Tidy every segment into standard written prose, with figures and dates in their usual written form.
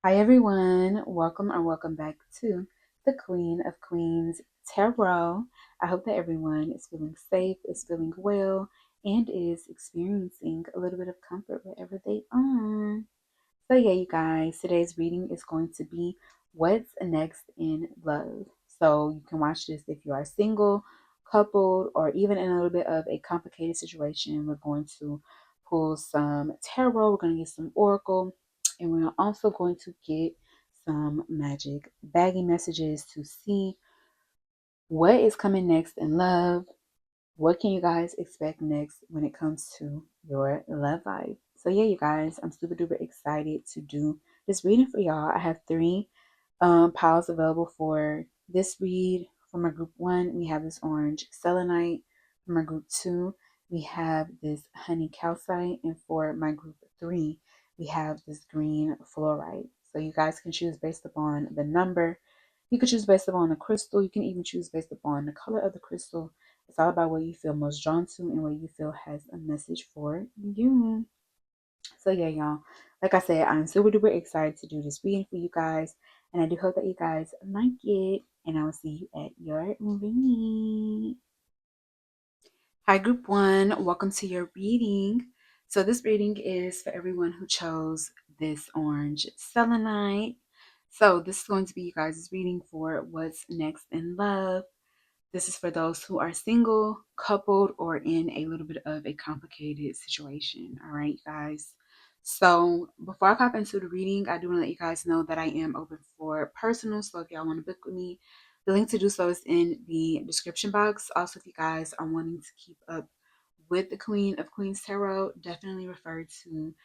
Hi everyone, welcome or welcome back to the Queen of Queens Tarot. I hope that everyone is feeling safe, is feeling well, and is experiencing a little bit of comfort wherever they are. So yeah, you guys, today's reading is going to be what's next in love. So you can watch this if you are single, coupled, or even in a little bit of a complicated situation. We're going to pull some tarot, we're going to get some oracle, and we're also going to get some magic baggy messages to see what is coming next in love. What can you guys expect next when it comes to your love life? So yeah, you guys, I'm super duper excited to do this reading for y'all. I have three piles available for this read. For my group one, we have this orange selenite. For my group two, we have this honey calcite. And for my group three, we have this green fluorite. So you guys can choose based upon the number. You can choose based upon the crystal. You can even choose based upon the color of the crystal. It's all about what you feel most drawn to and what you feel has a message for you. So yeah, y'all. Like I said, I'm super duper excited to do this reading for you guys. And I do hope that you guys like it. And I will see you at your reading. Hi, group one. Welcome to your reading. So this reading is for everyone who chose this orange selenite. So this is going to be you guys' reading for what's next in love. This is for those who are single, coupled, or in a little bit of a complicated situation. All right, guys. So before I pop into the reading, I do want to let you guys know that I am open for personal. So if y'all want to book with me, the link to do so is in the description box. Also, if you guys are wanting to keep up with the Queen of Queens Tarot, definitely refer to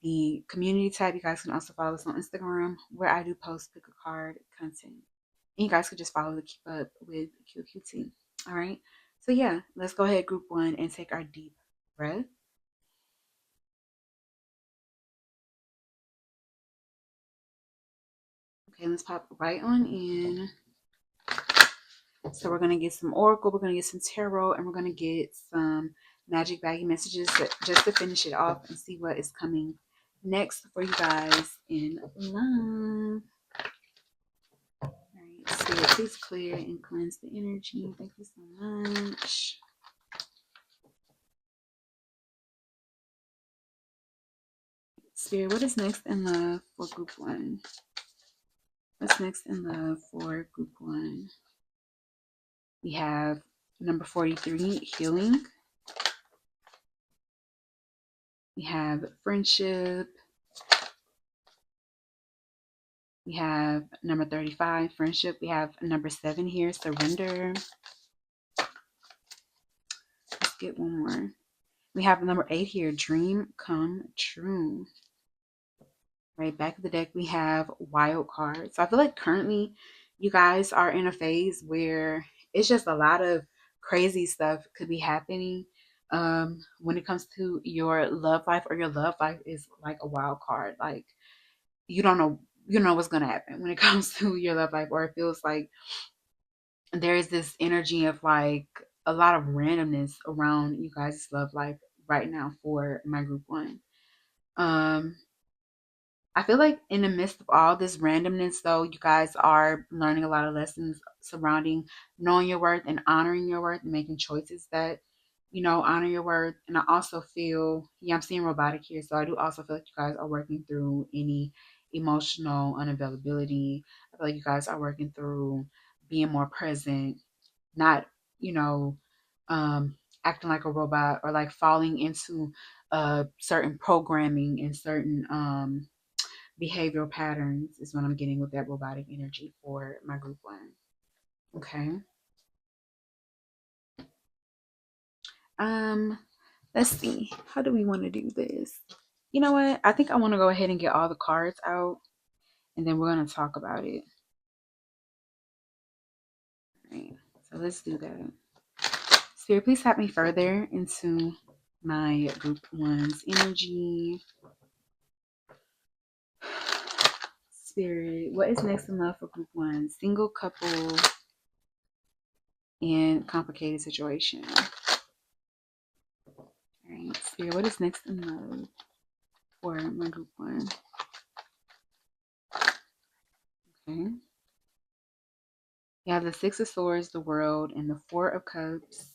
the community tab. You guys can also follow us on Instagram where I do post pick a card content. And you guys could just follow to keep up with QQT. All right. So yeah, let's go ahead, group one, and take our deep breath. Okay, let's pop right on in. So we're gonna get some oracle, we're gonna get some tarot, and we're gonna get some magic baggy messages just to finish it off and see what is coming next for you guys in love. All right, Spirit, please clear and cleanse the energy. Thank you so much. Spirit, what is next in love for group one? What's next in love for group one? We have number 43, healing. We have friendship. We have number 35, friendship. We have number 7 here, surrender. Let's get one more. We have number 8 here, dream come true. Right, back of the deck, we have wild cards. So I feel like currently you guys are in a phase where it's just a lot of crazy stuff could be happening when it comes to your love life, or your love life is like a wild card. Like you don't know, what's gonna happen when it comes to your love life, or it feels like there is this energy of like a lot of randomness around you guys' love life right now for my group one. Um, I feel like in the midst of all this randomness, though, you guys are learning a lot of lessons surrounding knowing your worth and honoring your worth and making choices that, honor your worth. And I also feel, yeah, I'm seeing robotic here. So I do also feel like you guys are working through any emotional unavailability. I feel like you guys are working through being more present, not, you know, acting like a robot, or like falling into certain programming and certain behavioral patterns is what I'm getting with that robotic energy for my group one. Okay. Um, let's see. How do we want to do this? You know what? I think I want to go ahead and get all the cards out, and then we're gonna talk about it. All right. So let's do that. Spirit, please help me further into my group one's energy. Spirit, what is next in love for group one? Single, couple, and complicated situation. All right. Spirit, what is next in love for my group one? Okay. You have the Six of Swords, the World, and the Four of Cups.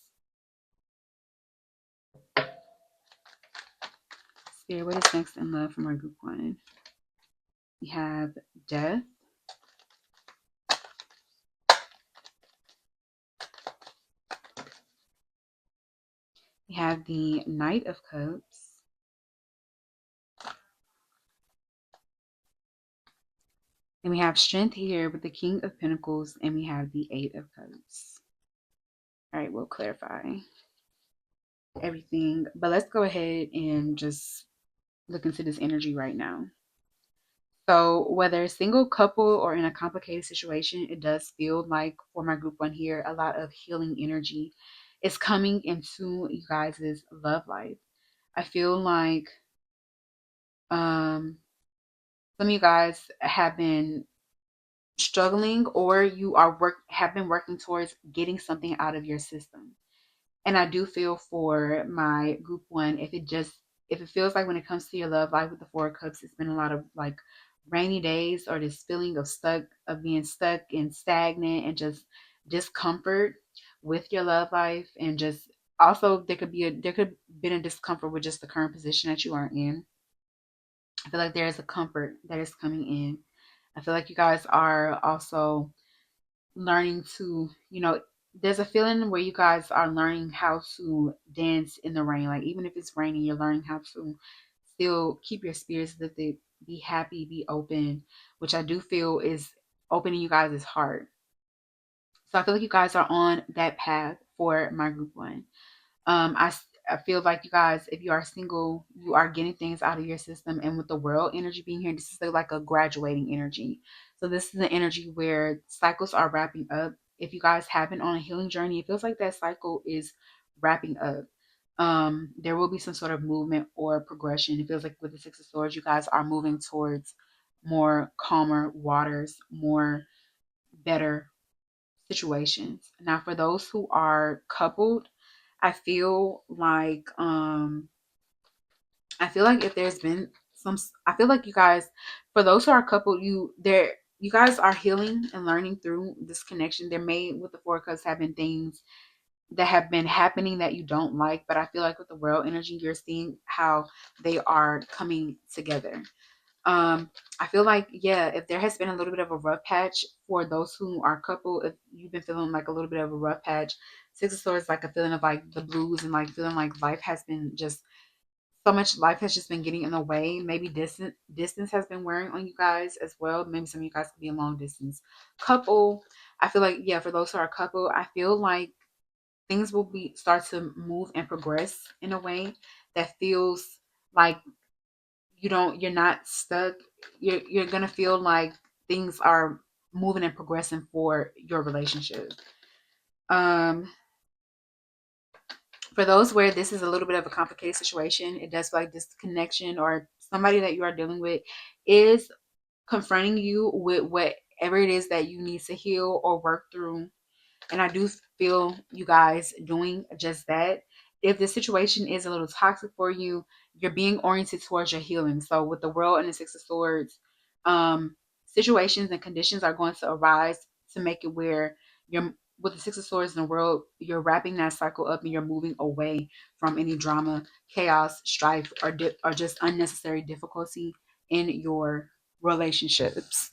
Spirit, what is next in love from our group one? We have Death. We have the Knight of Cups. And we have Strength here with the King of Pentacles, and we have the Eight of Cups. All right, we'll clarify everything, but let's go ahead and just look into this energy right now. So whether single, couple, or in a complicated situation, it does feel like for my group one here, a lot of healing energy is coming into you guys' love life. I feel like some of you guys have been struggling, or you are have been working towards getting something out of your system. And I do feel for my group one, if it feels like when it comes to your love life with the Four of Cups, it's been a lot of like rainy days, or this feeling of being stuck and stagnant and just discomfort with your love life. And just also there could have been a discomfort with just the current position that you are in. I feel like there is a comfort that is coming in. I feel like you guys are also learning to, there's a feeling where you guys are learning how to dance in the rain. Like, even if it's raining, you're learning how to still keep your spirits lifted, be happy, be open, which I do feel is opening you guys' heart. So I feel like you guys are on that path for my group one. I feel like you guys, if you are single, you are getting things out of your system. And with the world energy being here, this is like a graduating energy. So this is an energy where cycles are wrapping up. If you guys have been on a healing journey, it feels like that cycle is wrapping up. There will be some sort of movement or progression. It feels like with the Six of Swords, you guys are moving towards more calmer waters, more better situations. Now, for those who are coupled, I feel like if there's been some, I feel like you guys, for those who are coupled, you guys are healing and learning through this connection. There may, with the Four of Cups, have been things that have been happening that you don't like, but I feel like with the world energy, you're seeing how they are coming together. I feel like, yeah, if there has been a little bit of a rough patch for those who are couple, if you've been feeling like a little bit of a rough patch, Six of Swords, like a feeling of like the blues, and like feeling like life has been just so much, life has just been getting in the way. Maybe distance has been wearing on you guys as well. Maybe some of you guys could be a long distance couple. I feel like, yeah, for those who are a couple, I feel like things will be start to move and progress in a way that feels like you're not stuck. You're gonna feel like things are moving and progressing for your relationship. Um, for those where this is a little bit of a complicated situation, it does feel like this connection or somebody that you are dealing with is confronting you with whatever it is that you need to heal or work through. And I do feel you guys doing just that. If the situation is a little toxic for you, you're being oriented towards your healing. So with the World and the Six of Swords, um, situations and conditions are going to arise to make it where you're, with the Six of Swords in the World, you're wrapping that cycle up and you're moving away from any drama, chaos, strife, or just unnecessary difficulty in your relationships.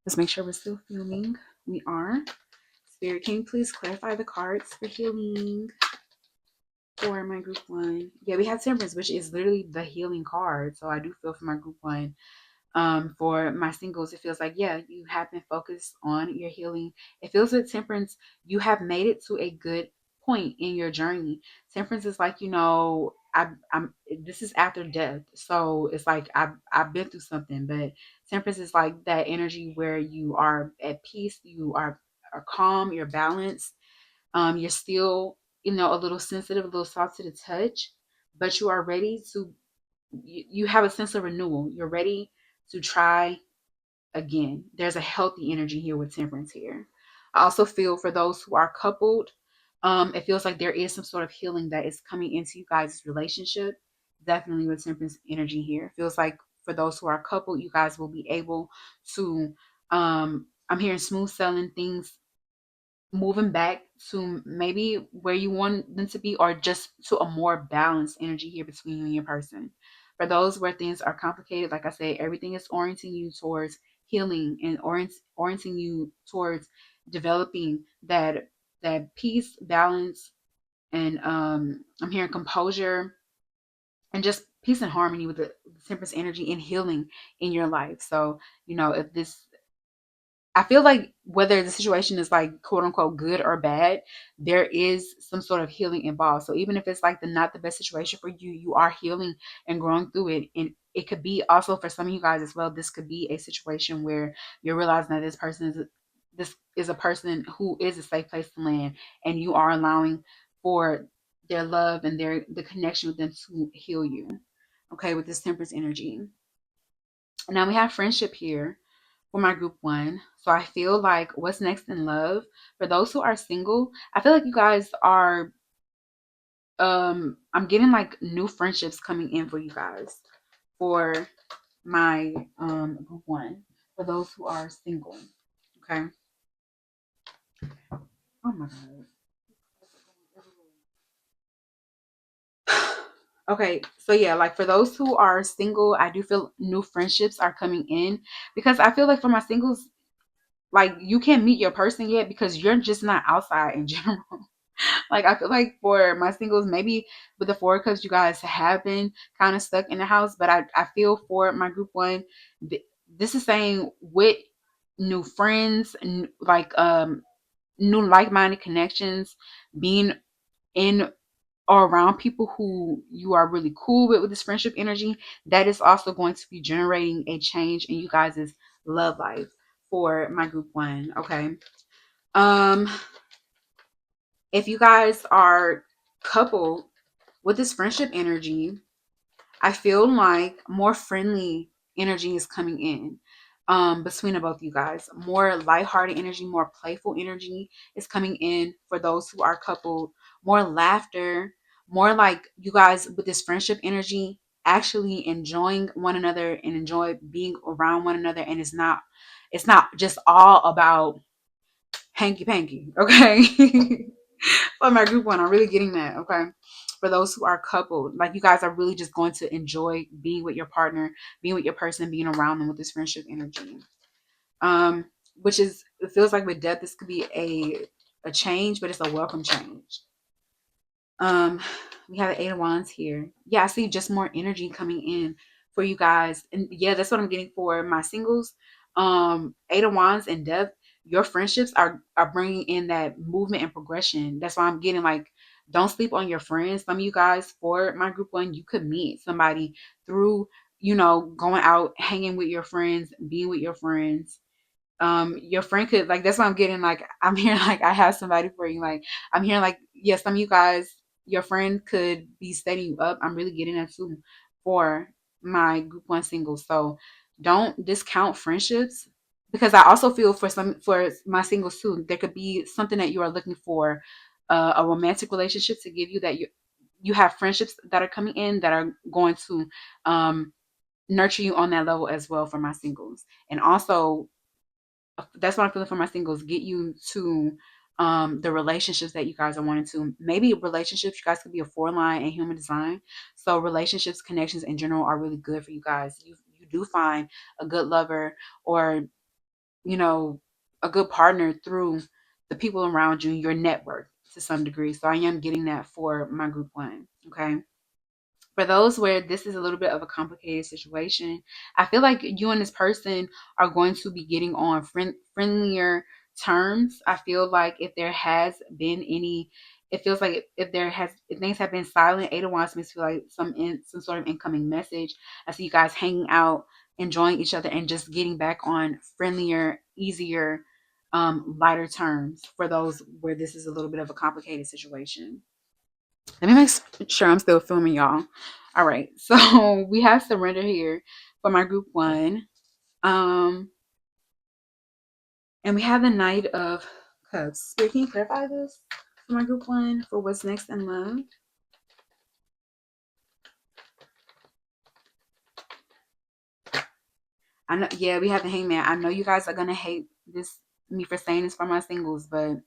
Let's make sure we're still filming. We are. Spirit, can you please clarify the cards for healing for my group one? Yeah, we have Temperance, which is literally the healing card. So I do feel for my group one. For my singles, it feels like, yeah, you have been focused on your healing. It feels like Temperance, you have made it to a good point in your journey. Temperance is like, I'm this is after death. So it's like I've been through something, but Temperance is like that energy where you are at peace, you are calm, you're balanced. You're still, a little sensitive, a little soft to the touch, but you are ready to, you have a sense of renewal. You're ready to try again. There's a healthy energy here with Temperance here. I also feel for those who are coupled, it feels like there is some sort of healing that is coming into you guys' relationship. Definitely with Temperance energy here. It feels like for those who are coupled, you guys will be able to I'm hearing smooth sailing, things moving back to maybe where you want them to be, or just to a more balanced energy here between you and your person. For those where things are complicated, like I said, everything is orienting you towards healing and orienting you towards developing that peace, balance, and I'm hearing composure and just peace and harmony with the temperance energy and healing in your life. So, if this, I feel like whether the situation is like quote unquote good or bad, there is some sort of healing involved. So even if it's like the not the best situation for you, you are healing and growing through it. And it could be also for some of you guys as well. This could be a situation where you're realizing that this is a person who is a safe place to land, and you are allowing for their love and the connection with them to heal you. Okay, with this temperance energy. Now we have friendship here for my group one. So I feel like what's next in love for those who are single, I feel like you guys are I'm getting like new friendships coming in for you guys for my group one. For those who are single. Okay. Oh my god. Okay, so yeah, like for those who are single, I do feel new friendships are coming in because I feel like for my singles, like you can't meet your person yet because you're just not outside in general. Like I feel like for my singles, maybe with the four cups, you guys have been kind of stuck in the house. But I feel for my group one, this is saying with new friends, new like minded connections, being in or around people who you are really cool with this friendship energy, that is also going to be generating a change in you guys' love life for my group one. Okay. Um, if you guys are coupled with this friendship energy, I feel like more friendly energy is coming in between the both of you guys. More lighthearted energy, more playful energy is coming in for those who are coupled. More laughter, more like you guys with this friendship energy actually enjoying one another and enjoy being around one another. And it's not just all about hanky panky, okay? For my group one, I'm really getting that, okay? For those who are coupled, like you guys are really just going to enjoy being with your partner, being with your person, being around them with this friendship energy. Um, which is, it feels like with death, this could be a change, but it's a welcome change. Um, we have the Eight of Wands here. Yeah, I see just more energy coming in for you guys, and yeah, that's what I'm getting for my singles. Eight of Wands and Death. Your friendships are bringing in that movement and progression. That's why I'm getting like, don't sleep on your friends. Some of you guys for my group one, you could meet somebody through going out, hanging with your friends, being with your friends. Your friend could, like, that's what I'm getting, like I'm hearing like I have somebody for you, like I'm hearing like, yes, some of you guys, your friend could be setting you up. I'm really getting that too for my group one singles. So don't discount friendships, because I also feel for my singles too, there could be something that you are looking for, a romantic relationship to give you, that you have friendships that are coming in that are going to nurture you on that level as well for my singles. And also, that's what I'm feeling for my singles. Get you to the relationships that you guys are wanting to. Maybe relationships, you guys could be a four line and human design. So relationships, connections in general are really good for you guys. You do find a good lover, or you know a good partner through the people around you, your network to some degree. So I am getting that for my group one. Okay. For those where this is a little bit of a complicated situation, I feel like you and this person are going to be getting on friendlier terms. I feel like if there has been any, it feels like if things have been silent, Ada wants me to feel like some sort of incoming message. I see you guys hanging out, enjoying each other, and just getting back on friendlier, easier, lighter terms for those where this is a little bit of a complicated situation. Let me make sure I'm still filming, y'all. All right, so we have surrender here for my group one. Um, and we have the Knight of Cups. Spirit, can you clarify this for my group one for what's next in love? I know, yeah, we have the Hangman. I know you guys are gonna hate this me for saying this for my singles, but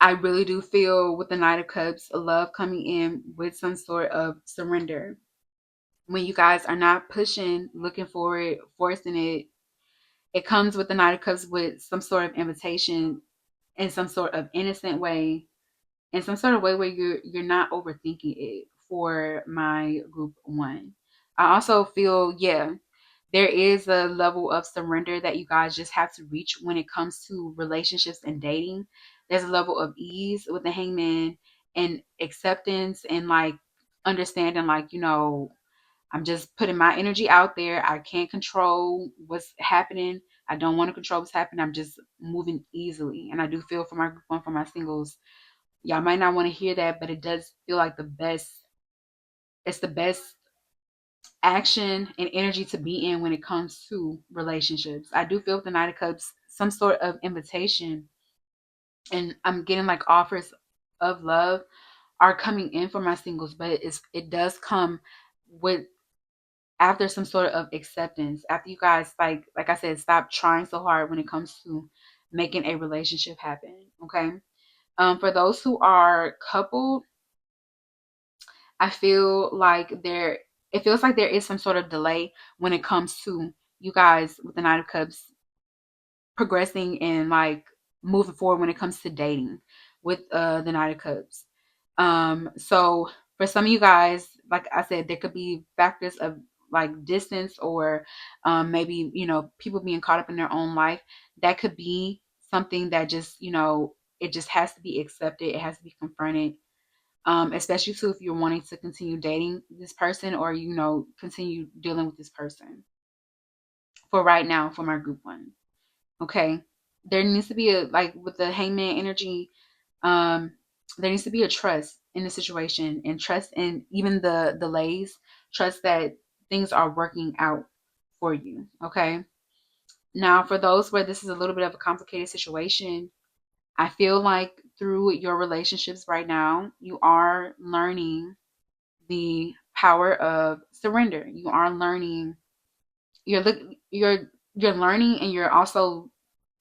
I really do feel with the Knight of Cups, love coming in with some sort of surrender. When you guys are not pushing, looking for it, forcing it, it comes with the Knight of Cups with some sort of invitation in some sort of innocent way, in some sort of way where you're not overthinking it for my group one. I also feel, yeah, there is a level of surrender that you guys just have to reach when it comes to relationships and dating. There's a level of ease with the hangman and acceptance and like understanding, like, I'm just putting my energy out there. I can't control what's happening. I don't want to control what's happening. I'm just moving easily. And I do feel for my group one, for my singles, y'all might not want to hear that, but it does feel like it's the best action and energy to be in when it comes to relationships. I do feel with the Knight of Cups, some sort of invitation, and I'm getting like offers of love are coming in for my singles, but it does come with after some sort of acceptance. After you guys like I said, stop trying so hard when it comes to making a relationship happen. Okay. For those who are coupled, I feel like it feels like there is some sort of delay when it comes to you guys with the Knight of Cups progressing and like moving forward when it comes to dating with the Knight of Cups. So for some of you guys, like I said, there could be factors of like distance or maybe, people being caught up in their own life. That could be something that just, it just has to be accepted. It has to be confronted. Especially too if you're wanting to continue dating this person or continue dealing with this person for right now for my group one. Okay. There needs to be a like with the hangman energy, um, there needs to be a trust in the situation and trust in even the delays, trust that things are working out for you. Okay. Now for those where this is a little bit of a complicated situation, I feel like through your relationships right now, you are learning the power of surrender. You are learning. You're look. You're learning, and you're also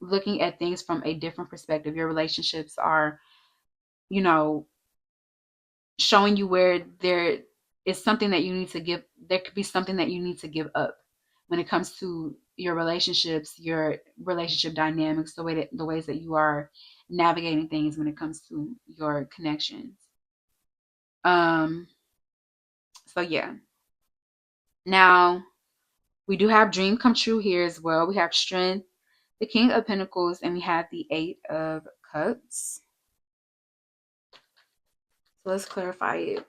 looking at things from a different perspective. Your relationships are, you know, showing you where there is something that you need to give. There could be something that you need to give up when it comes to your relationships, your relationship dynamics, the ways that you are navigating things when it comes to your connections. Um. So yeah. Now we do have dream come true here as well. We have strength, the King of Pentacles, and we have the Eight of Cups. So let's clarify it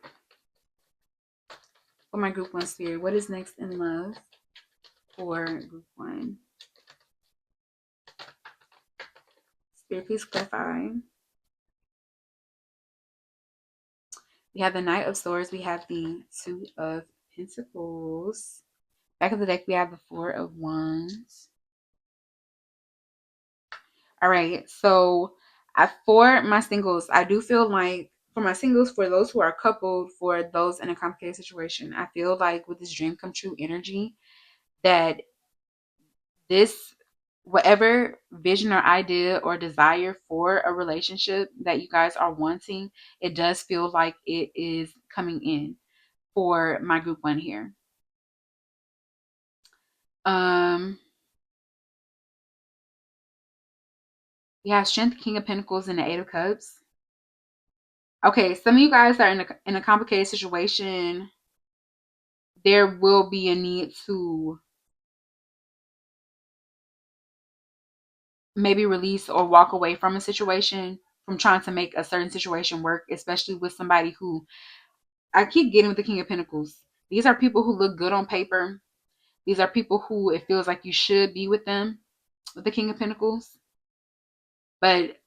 for my group one spirit. What is next in love for group one? Spirit, please clarify. We have the Knight of Swords. We have the Two of Pentacles. Back of the deck, we have the Four of Wands. All right. So for my singles, I do feel like for my singles, for those who are coupled, for those in a complicated situation, I feel like with this dream come true energy, that this whatever vision or idea or desire for a relationship that you guys are wanting, it does feel like it is coming in for my group one here. Um, we have Strength, King of Pentacles, and the Eight of Cups. Okay, some of you guys are in a complicated situation. There will be a need to maybe release or walk away from a situation, from trying to make a certain situation work, especially with somebody who I keep getting with the King of Pentacles. These are people who look good on paper. These are people who it feels like you should be with them with the King of Pentacles, but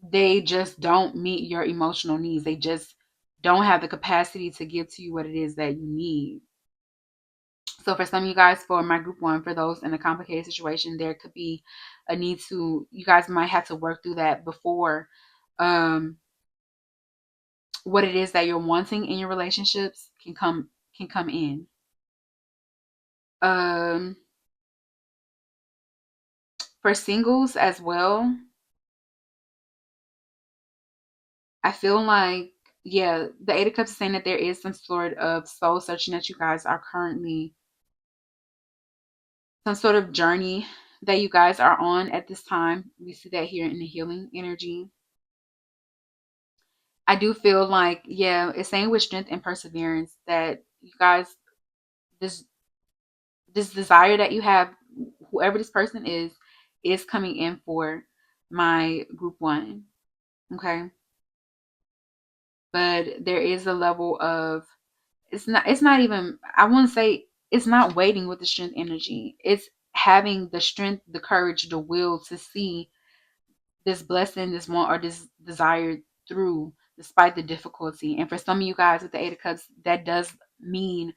they just don't meet your emotional needs. They just don't have the capacity to give to you what it is that you need. So for some of you guys, for my group one, for those in a complicated situation, there could be a need to, you guys might have to work through that before what it is that you're wanting in your relationships can come in. Um For singles as well, I feel like, yeah, the Eight of Cups is saying that there is some sort of soul searching that you guys are currently, some sort of journey that you guys are on at this time. We see that here in the healing energy. I do feel like, yeah, it's saying with strength and perseverance that you guys, this this desire that you have, whoever this person is coming in for my group one. Okay. But there is a level of, it's not even, I wouldn't say, it's not waiting with the strength energy. It's having the strength, the courage, the will to see this blessing, this want, or this desire through despite the difficulty. And for some of you guys with the Eight of Cups, that does mean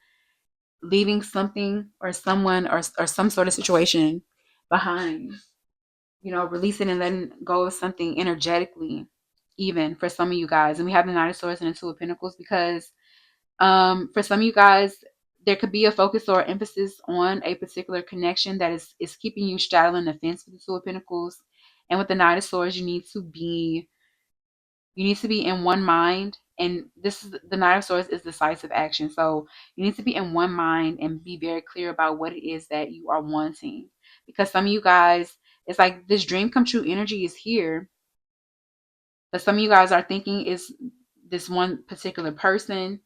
leaving something or someone or some sort of situation behind. Releasing and letting go of something energetically, even for some of you guys. And we have the Knight of Swords and the Two of Pentacles because for some of you guys, there could be a focus or emphasis on a particular connection that is keeping you straddling the fence with the Two of Pentacles. And with the Knight of Swords, you need to be in one mind. And this is the Knight of Swords is decisive action. So you need to be in one mind and be very clear about what it is that you are wanting. Because some of you guys, it's like this dream come true energy is here. But some of you guys are thinking is this one particular person.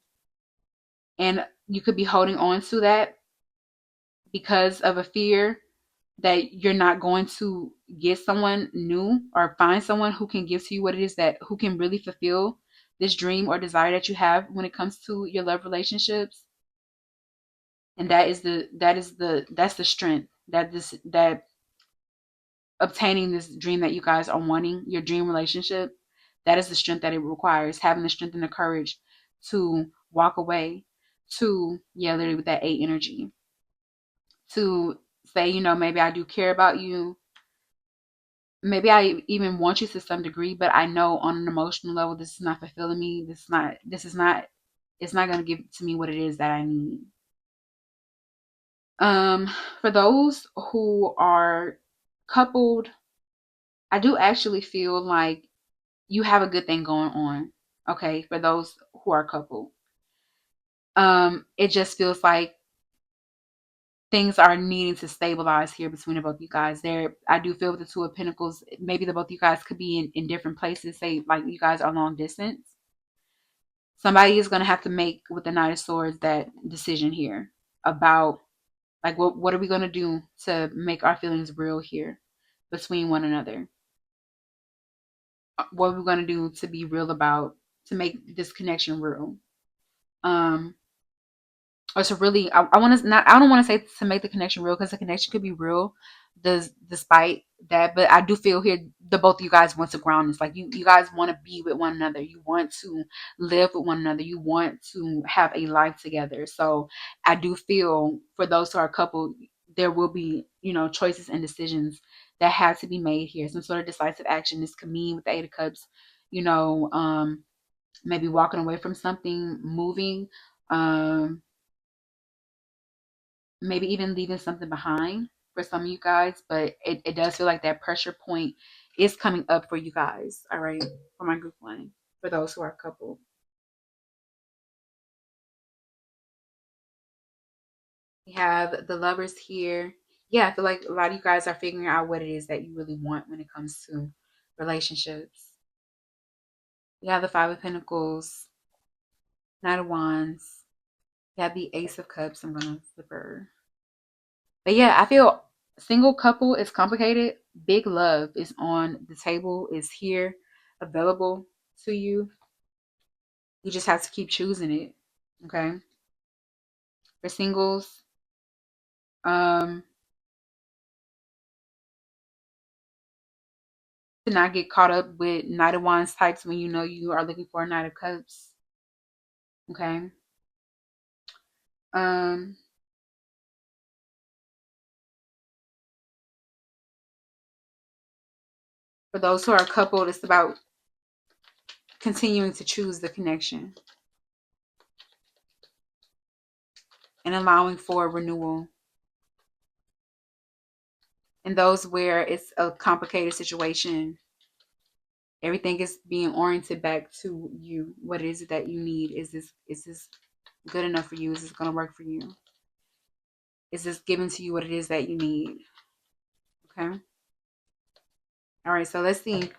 And you could be holding on to that because of a fear that you're not going to get someone new or find someone who can give to you what it is that who can really fulfill this dream or desire that you have when it comes to your love relationships. And that's the strength that obtaining this dream that you guys are wanting, your dream relationship, that is the strength that it requires, having the strength and the courage to walk away, to, yeah, literally with that eight energy, to say, maybe I do care about you. Maybe I even want you to some degree, but I know on an emotional level, this is not fulfilling me. It's not going to give to me what it is that I need. For those who are coupled, I do actually feel like you have a good thing going on. Okay. For those who are coupled, it just feels like things are needing to stabilize here between the both of you guys. I do feel with the Two of Pentacles, maybe the both of you guys could be in different places. Say like you guys are long distance. Somebody is going to have to make with the Knight of Swords that decision here about like what are we going to do to make our feelings real here between one another. What are we going to do to be real about to make this connection real? Um, or to really, I want to not, I don't want to say to make the connection real because the connection could be real, despite that. But I do feel here the both of you guys want to ground this. Like you guys want to be with one another. You want to live with one another. You want to have a life together. So I do feel for those who are a couple, there will be choices and decisions that have to be made here. Some sort of decisive action. This could mean with the Eight of Cups, maybe walking away from something, moving. Maybe even leaving something behind for some of you guys, but it does feel like that pressure point is coming up for you guys. All right, for my group one, for those who are coupled. We have the Lovers here. Yeah, I feel like a lot of you guys are figuring out what it is that you really want when it comes to relationships. We have the Five of Pentacles, Knight of Wands. We have the Ace of Cups. I'm gonna flip her. But yeah, I feel single couple is complicated. Big love is on the table, is here, available to you. You just have to keep choosing it. Okay. For singles, um, to not get caught up with Knight of Wands types when you know you are looking for a Knight of Cups. Okay. Um, for those who are coupled, it's about continuing to choose the connection and allowing for renewal And those where it's a complicated situation, everything is being oriented back to you. What is it that you need? Is this good enough for you? Is this going to work for you? Is this giving to you what it is that you need? Okay. All right. So let's see.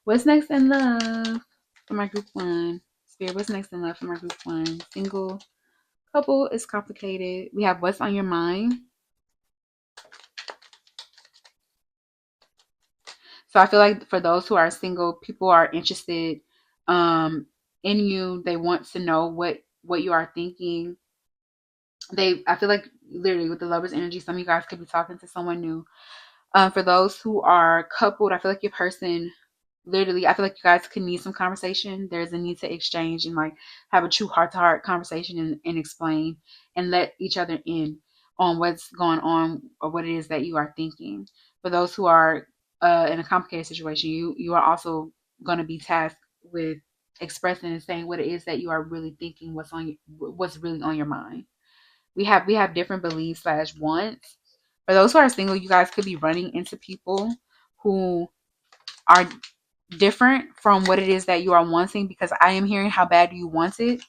What's next in love for my group one? Spirit, what's next in love for my group one? Single, couple is complicated. We have what's on your mind. So I feel like for those who are single, people are interested um in you. They want to know what you are thinking. I feel like literally with the lover's energy, some of you guys could be talking to someone new. For those who are coupled, I feel like your person literally, I feel like you guys could need some conversation. There's a need to exchange and like have a true heart to heart conversation and explain and let each other in on what's going on or what it is that you are thinking. For those who are in a complicated situation, you are also going to be tasked with expressing and saying what it is that you are really thinking, what's really on your mind. We have different beliefs slash wants. For those who are single, you guys could be running into people who are different from what it is that you are wanting, because I am hearing how bad you want it.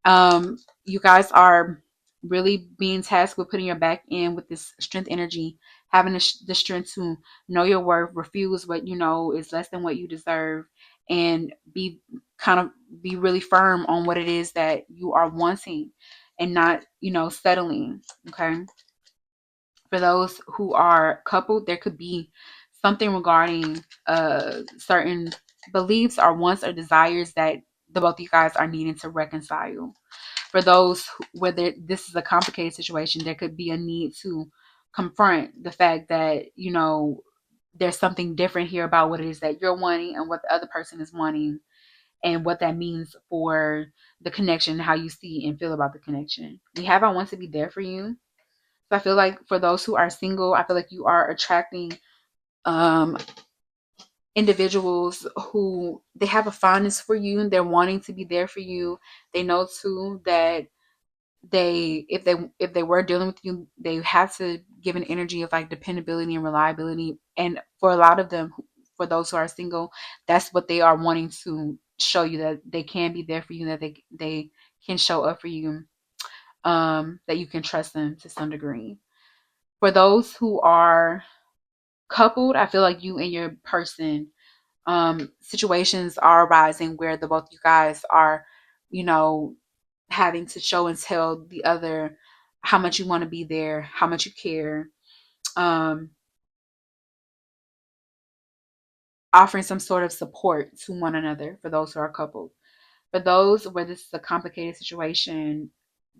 You guys are really being tasked with putting your back in with this strength energy, having the strength to know your worth, refuse what you know is less than what you deserve, and be really firm on what it is that you are wanting and not, settling. Okay. For those who are coupled, there could be something regarding certain beliefs or wants or desires that the both of you guys are needing to reconcile. For those whether this is a complicated situation, there could be a need to confront the fact that there's something different here about what it is that you're wanting and what the other person is wanting, and what that means for the connection, how you see and feel about the connection. We have I want to be there for you. So I feel like for those who are single, I feel like you are attracting um, individuals who they have a fondness for you and they're wanting to be there for you. They know too that if they were dealing with you, they have to give an energy of like dependability and reliability. And for a lot of them, for those who are single, that's what they are wanting to show you, that they can be there for you, that they can show up for you, that you can trust them to some degree. For those who are coupled, I feel like you and your person, situations are arising where the both of you guys are, you know, having to show and tell the other how much you want to be there, how much you care, um, offering some sort of support to one another for those who are coupled. For those where this is a complicated situation,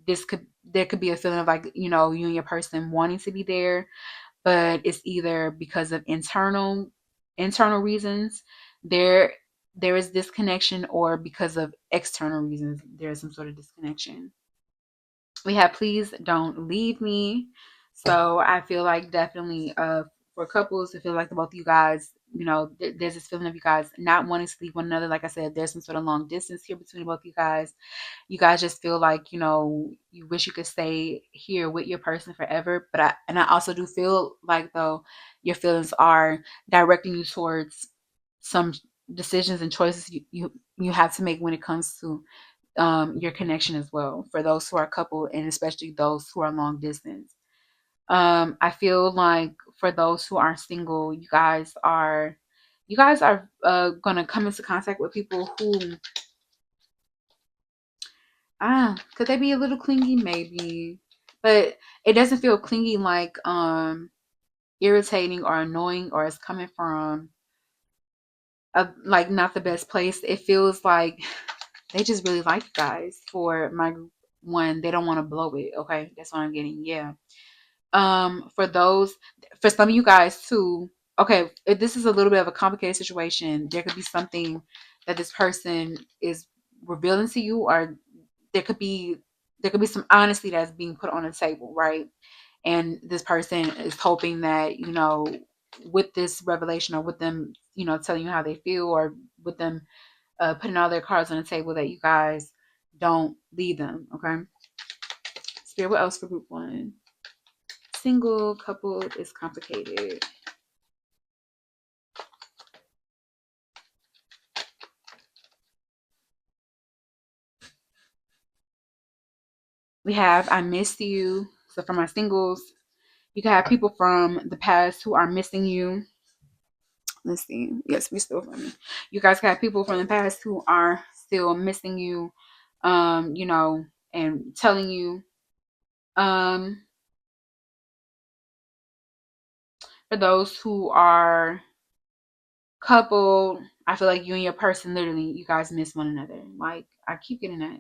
there could be a feeling of like, you and your person wanting to be there, but it's either because of internal reasons there there is disconnection, or because of external reasons there is some sort of disconnection. We have please don't leave me. So I feel like definitely for couples, I feel like the both of you guys, there's this feeling of you guys not wanting to leave one another. Like I said, there's some sort of long distance here between both of you guys. You guys just feel like, you wish you could stay here with your person forever. But I also do feel like, though, your feelings are directing you towards some decisions and choices you have to make when it comes to your connection as well, for those who are coupled and especially those who are long distance. I feel like for those who are single, you guys are gonna come into contact with people who could they be a little clingy, maybe, but it doesn't feel clingy like irritating or annoying, or it's coming from like not the best place. It feels like they just really like you guys. For my group one, they don't want to blow it. Okay, that's what I'm getting. Yeah. For some of you guys too. Okay, if this is a little bit of a complicated situation, there could be something that this person is revealing to you, or there could be there could be some honesty that's being put on the table, right? And this person is hoping that, with this revelation, or with them, telling you how they feel, or with them putting all their cards on the table, that you guys don't leave them. Okay. Spirit, what else for group one? Single, coupled is complicated. We have I missed you. So for my singles, you can have people from the past who are missing you. Let's see. Yes, we still funny. You guys got people from the past who are still missing you, you know, and telling you. Um, for those who are coupled, I feel like you and your person literally, you guys miss one another. Like I keep getting that.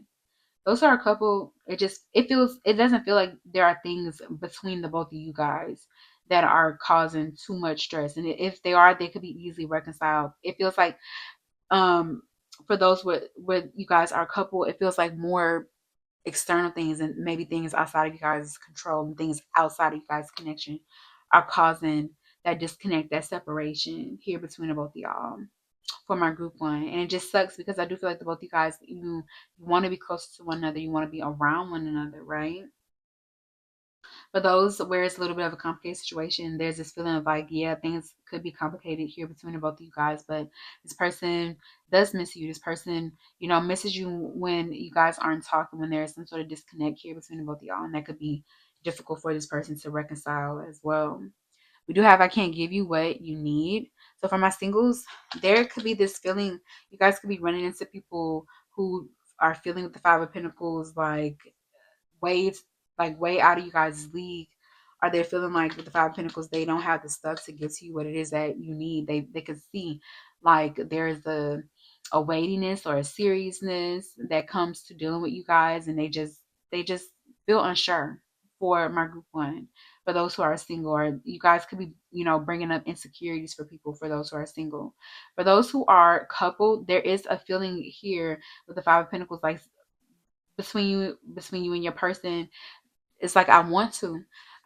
Those are a couple. It doesn't feel like there are things between the both of you guys that are causing too much stress. And if they are, they could be easily reconciled. It feels like um for those with you guys are a couple, it feels like more external things and maybe things outside of you guys' control and things outside of you guys' connection are causing that disconnect, that separation here between the both of y'all for my group one. And it just sucks because I do feel like the both of you guys, you want to be close to one another, you want to be around one another, right? For those where it's a little bit of a complicated situation, there's this feeling of like, yeah, things could be complicated here between the both of you guys, but this person does miss you. This person, misses you when you guys aren't talking, when there's some sort of disconnect here between the both of y'all, and that could be difficult for this person to reconcile as well. We do have I can't give you what you need. So for my singles, there could be this feeling, you guys could be running into people who are feeling with the Five of Pentacles way way out of you guys' league. Are they feeling like with the Five of Pentacles they don't have the stuff to get to you what it is that you need? They could see like there's a weightiness or a seriousness that comes to dealing with you guys, and they just feel unsure for my group one. For those who are single, or you guys could be, bringing up insecurities for people. For those who are single, for those who are coupled, there is a feeling here with the Five of Pentacles, like between you and your person. It's like I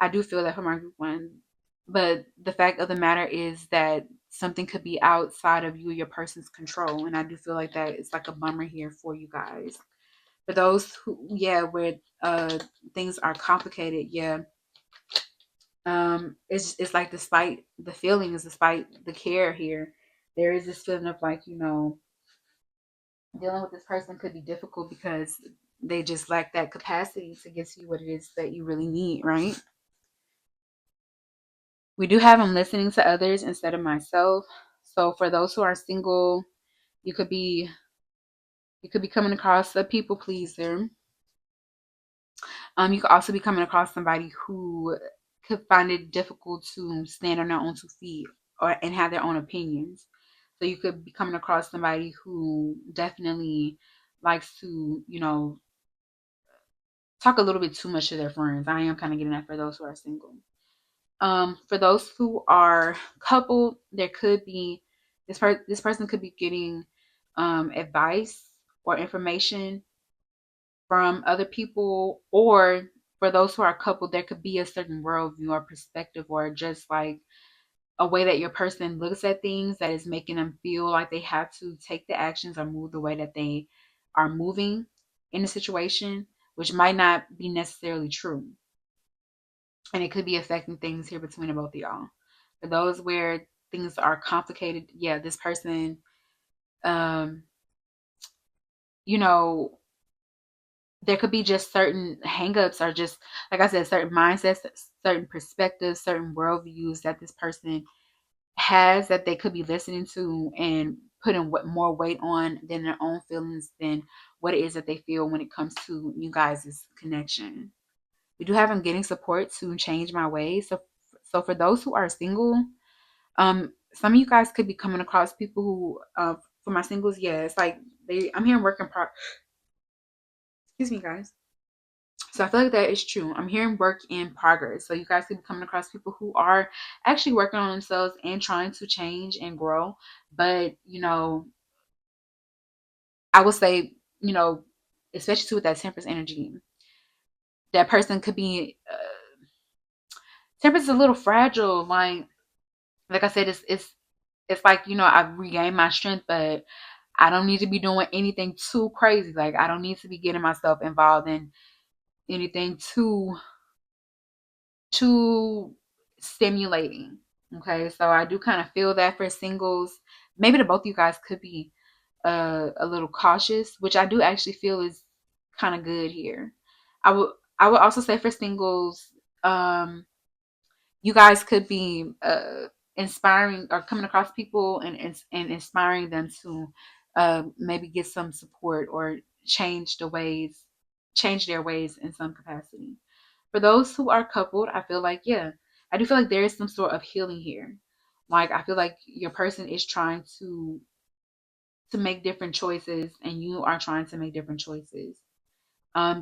do feel that for my group one, but the fact of the matter is that something could be outside of you or your person's control, and I do feel like that it's like a bummer here for you guys. For those who, yeah, where things are complicated, yeah, it's like despite the feelings, despite the care here, there is this feeling of like, dealing with this person could be difficult because they just lack that capacity to get to you what it is that you really need, right? We do have them listening to others instead of myself. So for those who are single, you could be you could be coming across a people pleaser. You could also be coming across somebody who could find it difficult to stand on their own 2 feet and have their own opinions. So you could be coming across somebody who definitely likes to, talk a little bit too much to their friends. I am kind of getting that for those who are single. For those who are coupled, there could be this person could be getting advice or information from other people, or for those who are coupled, there could be a certain worldview or perspective, or just like a way that your person looks at things that is making them feel like they have to take the actions or move the way that they are moving in a situation, which might not be necessarily true. And it could be affecting things here between the both of y'all. For those where things are complicated, yeah, this person, um, you know, there could be just certain hangups, or just like I said, certain mindsets, certain perspectives, certain worldviews that this person has that they could be listening to and putting what more weight on than their own feelings, than what it is that they feel when it comes to you guys' connection. We do have them getting support to change my ways. So for those who are single, some of you guys could be coming across people who, for my singles, yeah, it's like I'm hearing excuse me, guys. So I feel like that is true. I'm hearing work in progress. So you guys could be coming across people who are actually working on themselves and trying to change and grow. But, I would say, especially too with that temperance energy, that person could be, temperance is a little fragile. Like I said, it's like, I've regained my strength, but I don't need to be doing anything too crazy. Like I don't need to be getting myself involved in anything too stimulating. Okay, so I do kind of feel that for singles, maybe the both of you guys could be a little cautious, which I do actually feel is kind of good here. I would. I would also say for singles, you guys could be inspiring or coming across people and inspiring them to maybe get some support or change their ways in some capacity. For those who are coupled, I feel like, yeah, I do feel like there is some sort of healing here. Like, I feel like your person is trying to make different choices, and you are trying to make different choices.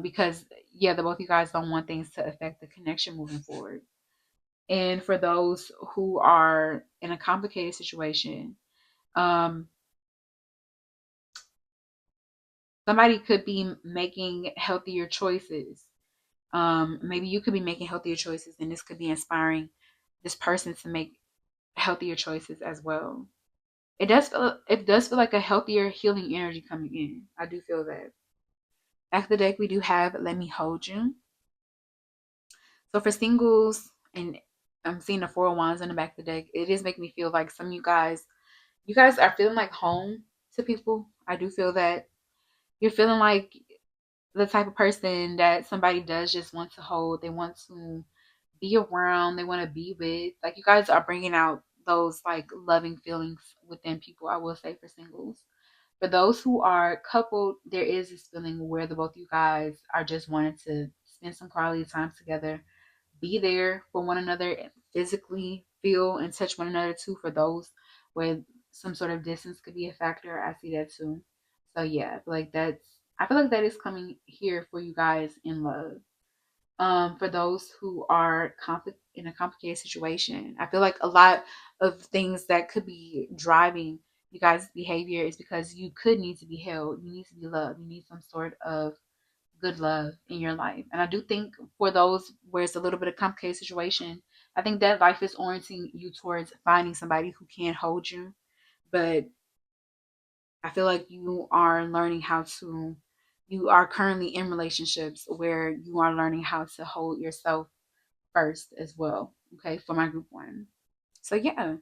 Because yeah, the both of you guys don't want things to affect the connection moving forward. And for those who are in a complicated situation, um, somebody could be making healthier choices. Maybe you could be making healthier choices, and this could be inspiring this person to make healthier choices as well. It does feel like a healthier healing energy coming in. I do feel that. After the deck, we do have Let Me Hold You. So for singles, and I'm seeing the Four of Wands in the back of the deck, it is making me feel like some of you guys are feeling like home to people. I do feel that you're feeling like the type of person that somebody does just want to hold. They want to be around. They want to be with. Like, you guys are bringing out those like loving feelings within people. I will say for singles. For those who are coupled, there is this feeling where the both of you guys are just wanting to spend some quality time together, be there for one another, and physically feel and touch one another too. For those where some sort of distance could be a factor, I see that too. So yeah, I feel like that is coming here for you guys in love. For those who are in a complicated situation, I feel like a lot of things that could be driving you guys' behavior is because you could need to be held, you need to be loved, you need some sort of good love in your life. And I do think for those where it's a little bit of complicated situation, I think that life is orienting you towards finding somebody who can hold you. But I feel like you are currently in relationships where you are learning how to hold yourself first as well. Okay, for my group one. So yeah,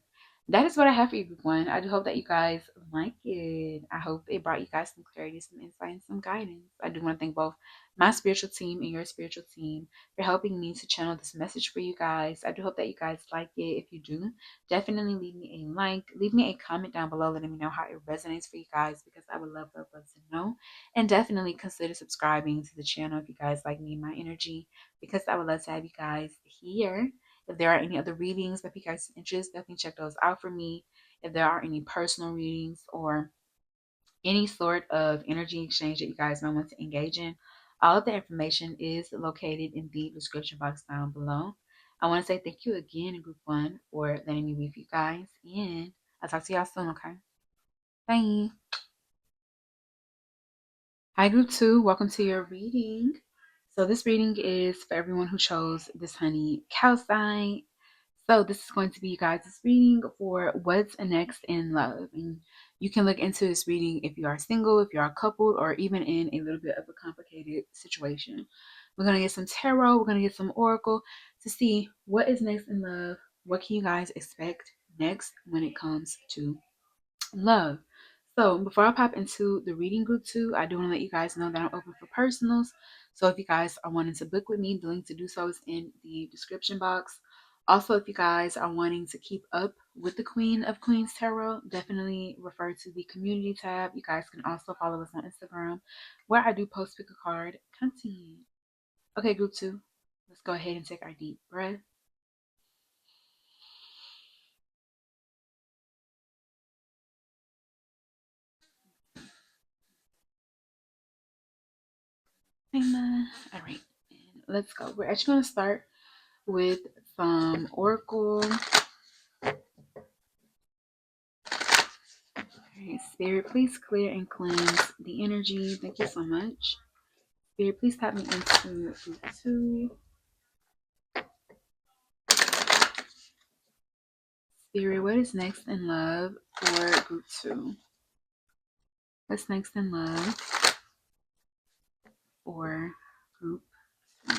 that is what I have for you, group one. I do hope that you guys like it. I hope it brought you guys some clarity, some insight, and some guidance. I do want to thank both my spiritual team and your spiritual team for helping me to channel this message for you guys. I do hope that you guys like it. If you do, definitely leave me a like, leave me a comment down below letting me know how it resonates for you guys, because I would love to know. And definitely consider subscribing to the channel if you guys like me and my energy, because I would love to have you guys here. If there are any other readings that pique your interest, definitely check those out for me. If there are any personal readings or any sort of energy exchange that you guys might want to engage in, all of the information is located in the description box down below. I want to say thank you again, Group One, for letting me read for you guys, and I'll talk to y'all soon, okay? Bye. Hi, Group Two. Welcome to your reading. So this reading is for everyone who chose this honey calcite. So this is going to be you guys' reading for what's next in love. And you can look into this reading if you are single, if you are coupled, or even in a little bit of a complicated situation. We're going to get some tarot, we're going to get some oracle to see what is next in love. What can you guys expect next when it comes to love? So before I pop into the reading, group two, I do want to let you guys know that I'm open for personals. So if you guys are wanting to book with me, the link to do so is in the description box. Also, if you guys are wanting to keep up with the Queen of Queens Tarot, definitely refer to the community tab. You guys can also follow us on Instagram, where I do post pick a card content. Okay, group two, let's go ahead and take our deep breath. All right, and let's go. We're actually going to start with some oracle. Okay, Spirit, please clear and cleanse the energy. Thank you so much. Spirit, please tap me into group two. Spirit, what is next in love for group two? What's next in love for group two?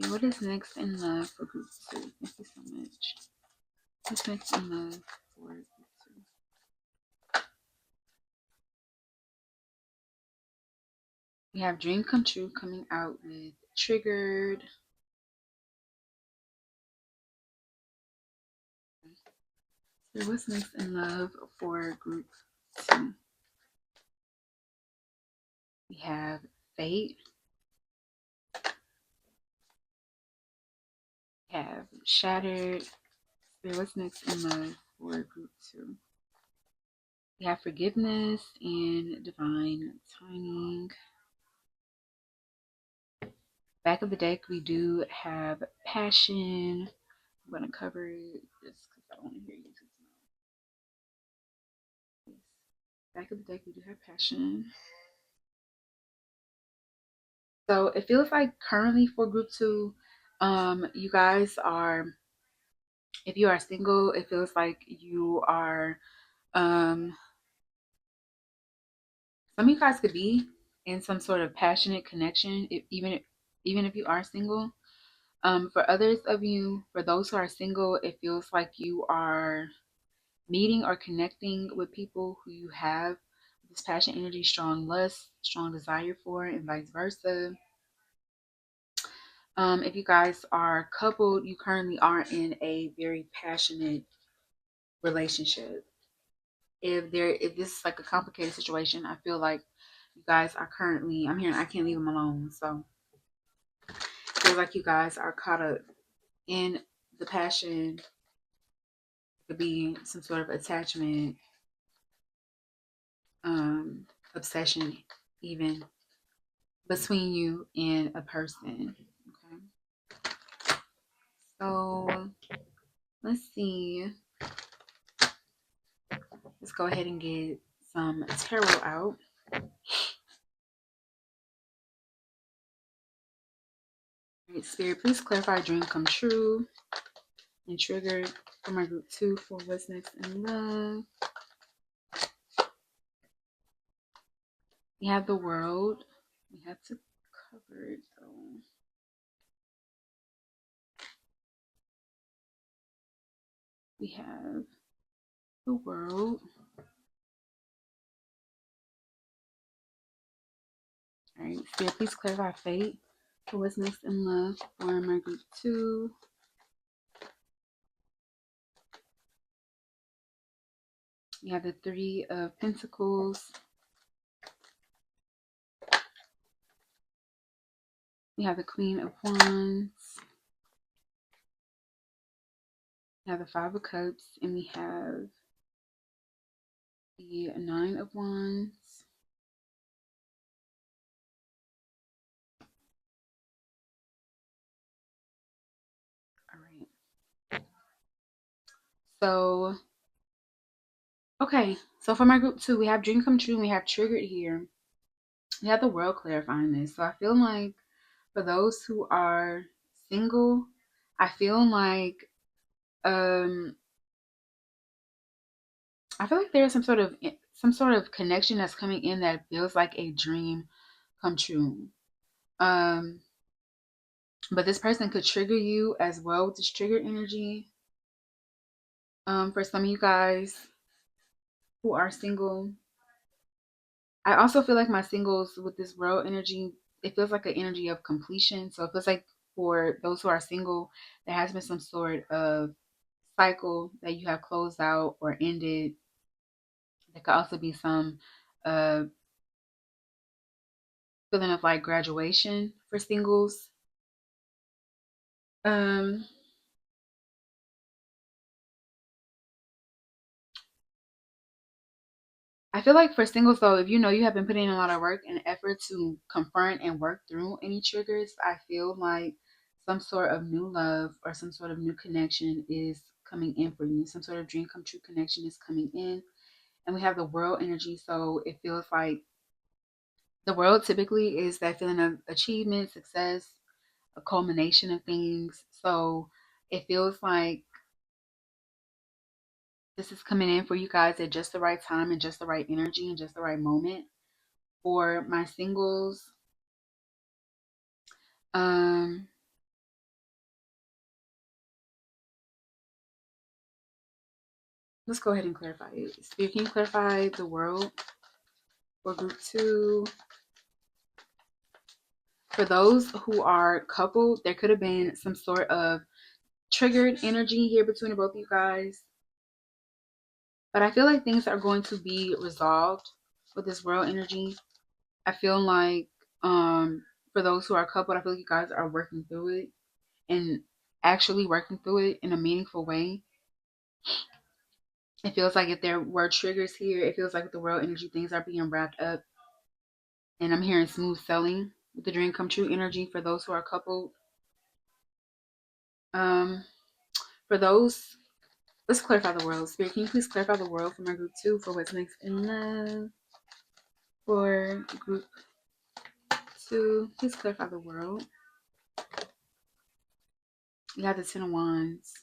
What is next in love for group two? Thank you so much. What's next in love for group two? We have Dream Come True coming out with Triggered. So what's next in love for group two? We have Fate. We have Shattered. So what's next in love for group two? We have Forgiveness and Divine Timing. Back of the deck, we do have Passion. I'm going to cover it just because I don't want to hear you too much. Back of the deck, we do have Passion. So it feels like currently for group two, you guys are, if you are single, it feels like you are, some of you guys could be in some sort of passionate connection, even if you are single. For others of you, for those who are single, it feels like you are meeting or connecting with people who you have this passion energy, strong lust, strong desire for, and vice versa. If you guys are coupled, you currently are in a very passionate relationship. If this is like a complicated situation, I feel like you guys are currently, I'm hearing I can't leave them alone. So I feel like you guys are caught up in the passion. It could be some sort of attachment, obsession, even between you and a person. Okay. So let's see. Let's go ahead and get some tarot out. Right, Spirit, please clarify dream come true and triggered for my group two for what's next in love. We have the world. We have to cover it though. We have the world. All right, Spirit, please clarify fate for what's next in love for my group two. We have the Three of Pentacles. We have the Queen of Wands. We have the Five of Cups. And we have the Nine of Wands. All right. So, okay. So for my group two, we have Dream Come True and we have Triggered here. We have the world clarifying this. So I feel like for those who are single, I feel like I feel like there's some sort of connection that's coming in that feels like a dream come true. Um, but this person could trigger you as well with this trigger energy. For some of you guys who are single, I also feel like my singles with this world energy, it feels like an energy of completion. So it feels like for those who are single, there has been some sort of cycle that you have closed out or ended. There could also be some uh, feeling of like graduation for singles. Um, I feel like for singles though, if you know you have been putting in a lot of work and effort to confront and work through any triggers, I feel like some sort of new love or some sort of new connection is coming in for you. Some sort of dream come true connection is coming in. And we have the world energy, so it feels like the world typically is that feeling of achievement, success, a culmination of things. So it feels like this is coming in for you guys at just the right time and just the right energy and just the right moment. For my singles, um, let's go ahead and clarify it. Spirit, can you clarify the world for group two? For those who are coupled, there could have been some sort of triggered energy here between both of you guys. But I feel like things are going to be resolved with this world energy. I feel like for those who are coupled, I feel like you guys are working through it and actually working through it in a meaningful way. It feels like if there were triggers here, it feels like with the world energy, things are being wrapped up. And I'm hearing smooth sailing with the dream come true energy for those who are coupled. Um, for those, let's clarify the world. Spirit, can you please clarify the world for my group two for what's next in love? For group two, please clarify the world. You got the Ten of Wands.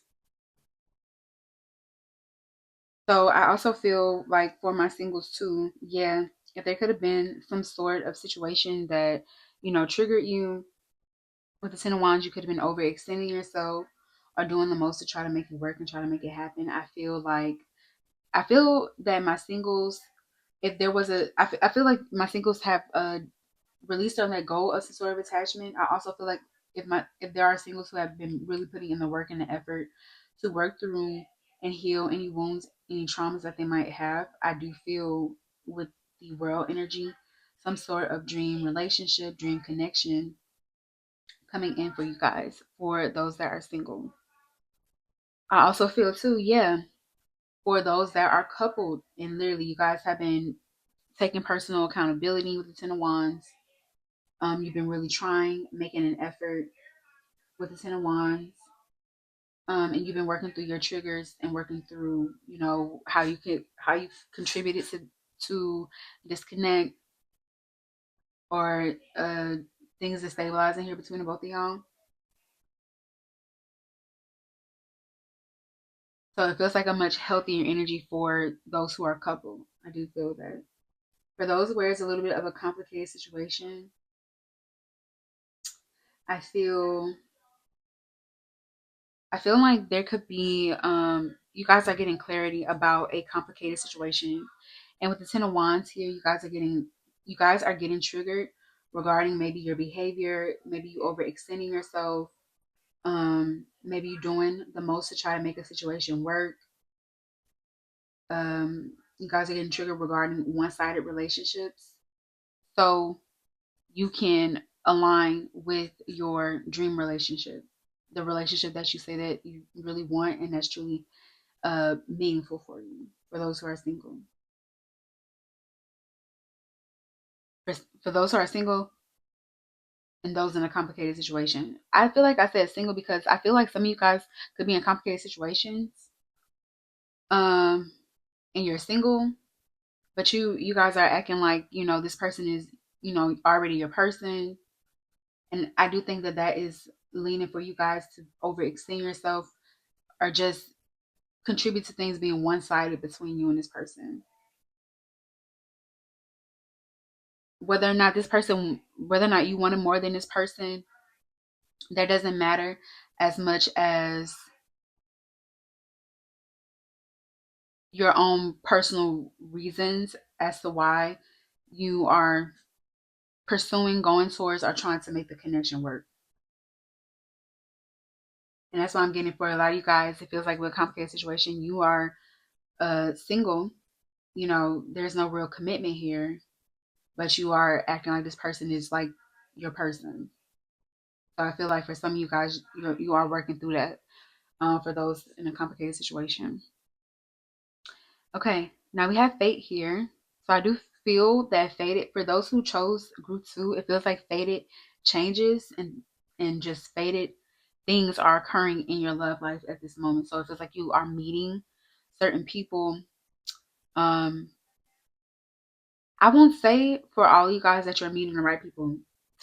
So I also feel like for my singles too, yeah, if there could have been some sort of situation that, triggered you with the Ten of Wands, you could have been overextending yourself or doing the most to try to make it work and try to make it happen. I feel that my singles, if there was I feel like my singles have released or let go of some sort of attachment. I also feel like if there are singles who have been really putting in the work and the effort to work through and heal any wounds, any traumas that they might have, I do feel with the world energy, some sort of dream relationship, dream connection coming in for you guys, for those that are single. I also feel too, yeah, for those that are coupled and literally you guys have been taking personal accountability with the Ten of Wands. You've been really trying, making an effort with the Ten of Wands. And you've been working through your triggers and working through, how you contributed to disconnect or things that stabilizing here between the both of y'all. So it feels like a much healthier energy for those who are coupled. I do feel that. For those where it's a little bit of a complicated situation, I feel I feel like there could be you guys are getting clarity about a complicated situation. And with the Ten of Wands here, you guys are getting triggered regarding maybe your behavior, maybe you overextending yourself, maybe you doing the most to try to make a situation work. You guys are getting triggered regarding one-sided relationships. So you can align with your dream relationship, the relationship that you say that you really want and that's truly meaningful for you, for those who are single. For those who are single and those in a complicated situation, I feel like I said single because I feel like some of you guys could be in complicated situations, um, and you're single, but you guys are acting like this person is already your person, and I do think that that is leaning for you guys to overextend yourself or just contribute to things being one sided between you and this person. Whether or not you wanted more than this person, that doesn't matter as much as your own personal reasons as to why you are pursuing, going towards, or trying to make the connection work. And that's why I'm getting for a lot of you guys. It feels like with a complicated situation, you are single. There's no real commitment here, but you are acting like this person is like your person. So I feel like for some of you guys, you are working through that for those in a complicated situation. Okay, now we have fate here. So I do feel that fated, for those who chose group two, it feels like fated changes and just fated things are occurring in your love life at this moment. So it feels like you are meeting certain people. Um, I won't say for all you guys that you're meeting the right people.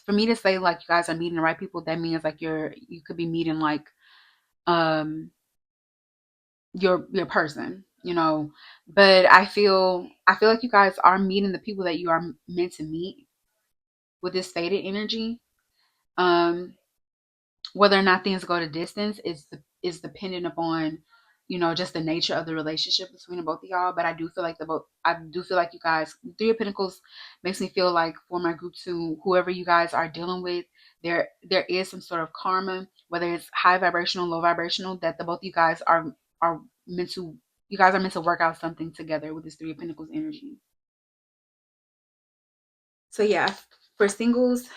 For me to say like you guys are meeting the right people, that means like you could be meeting like um your person, but I feel like you guys are meeting the people that you are meant to meet with this faded energy. um whether or not things go to distance is dependent upon just the nature of the relationship between the both of y'all. But I do feel like you guys, Three of Pentacles makes me feel like for my group two, whoever you guys are dealing with, there is some sort of karma, whether it's high vibrational, low vibrational, that the both of you guys are meant to you guys are meant to work out something together with this Three of Pentacles energy. So yeah, for singles,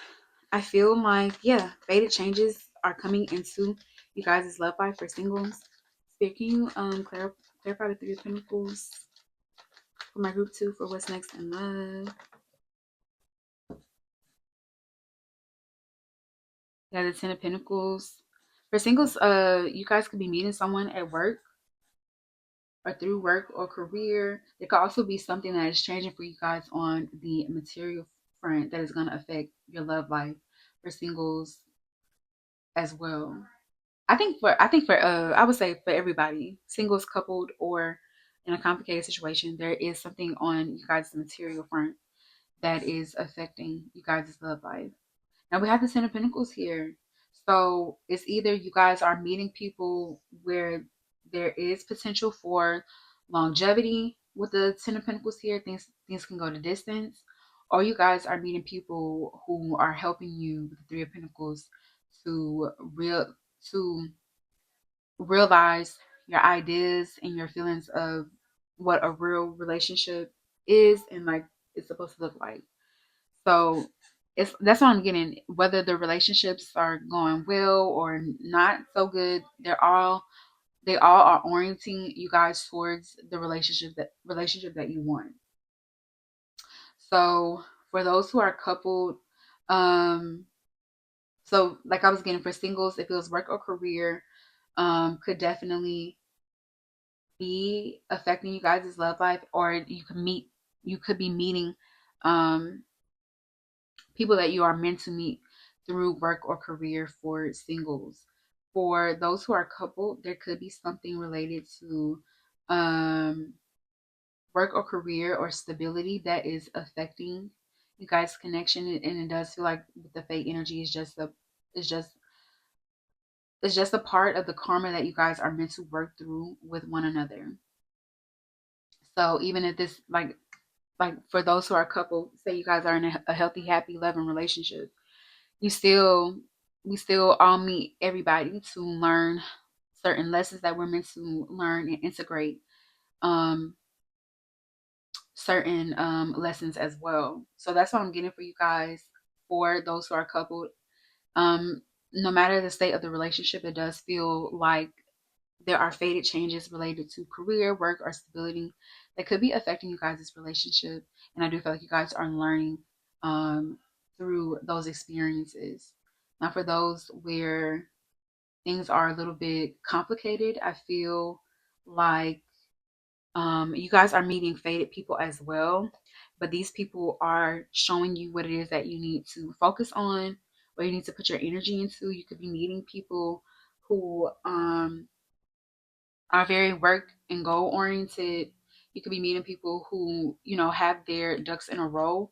I feel like, yeah, faded changes are coming into you guys' love life for singles. Spirit, can you clarify the Three of Pentacles for my group two for what's next in love? Yeah, the Ten of Pentacles. For singles, you guys could be meeting someone at work or through work or career. There could also be something that is changing for you guys on the material front that is going to affect your love life for singles as well. I think for I would say for everybody, singles, coupled, or in a complicated situation, there is something on you guys' material front that is affecting you guys' love life. Now we have the Ten of Pentacles here. So it's either you guys are meeting people where there is potential for longevity with the Ten of Pentacles here, things can go to distance, or you guys are meeting people who are helping you with the Three of Pentacles to real to realize your ideas and your feelings of what a real relationship is and like it's supposed to look like. So that's what I'm getting. Whether the relationships are going well or not so good, they all are orienting you guys towards the relationship that you want. So for those who are coupled, um, so like I was getting for singles, if it was work or career, could definitely be affecting you guys' love life, or you could be meeting um people that you are meant to meet through work or career for singles. For those who are coupled, there could be something related to um work or career or stability that is affecting you guys' connection, and it does feel like the fate energy is just it's just a part of the karma that you guys are meant to work through with one another. So even if this like for those who are a couple, say you guys are in a healthy, happy, loving relationship, you still we still all meet everybody to learn certain lessons that we're meant to learn and integrate um certain lessons as well. So that's what I'm getting for you guys for those who are coupled. Um no matter the state of the relationship, it does feel like there are faded changes related to career, work, or stability that could be affecting you guys' relationship. And I do feel like you guys are learning through those experiences. Now, for those where things are a little bit complicated, I feel like you guys are meeting faded people as well. But these people are showing you what it is that you need to focus on, what you need to put your energy into. You could be meeting people who are very work and goal oriented. You could be meeting people who, have their ducks in a row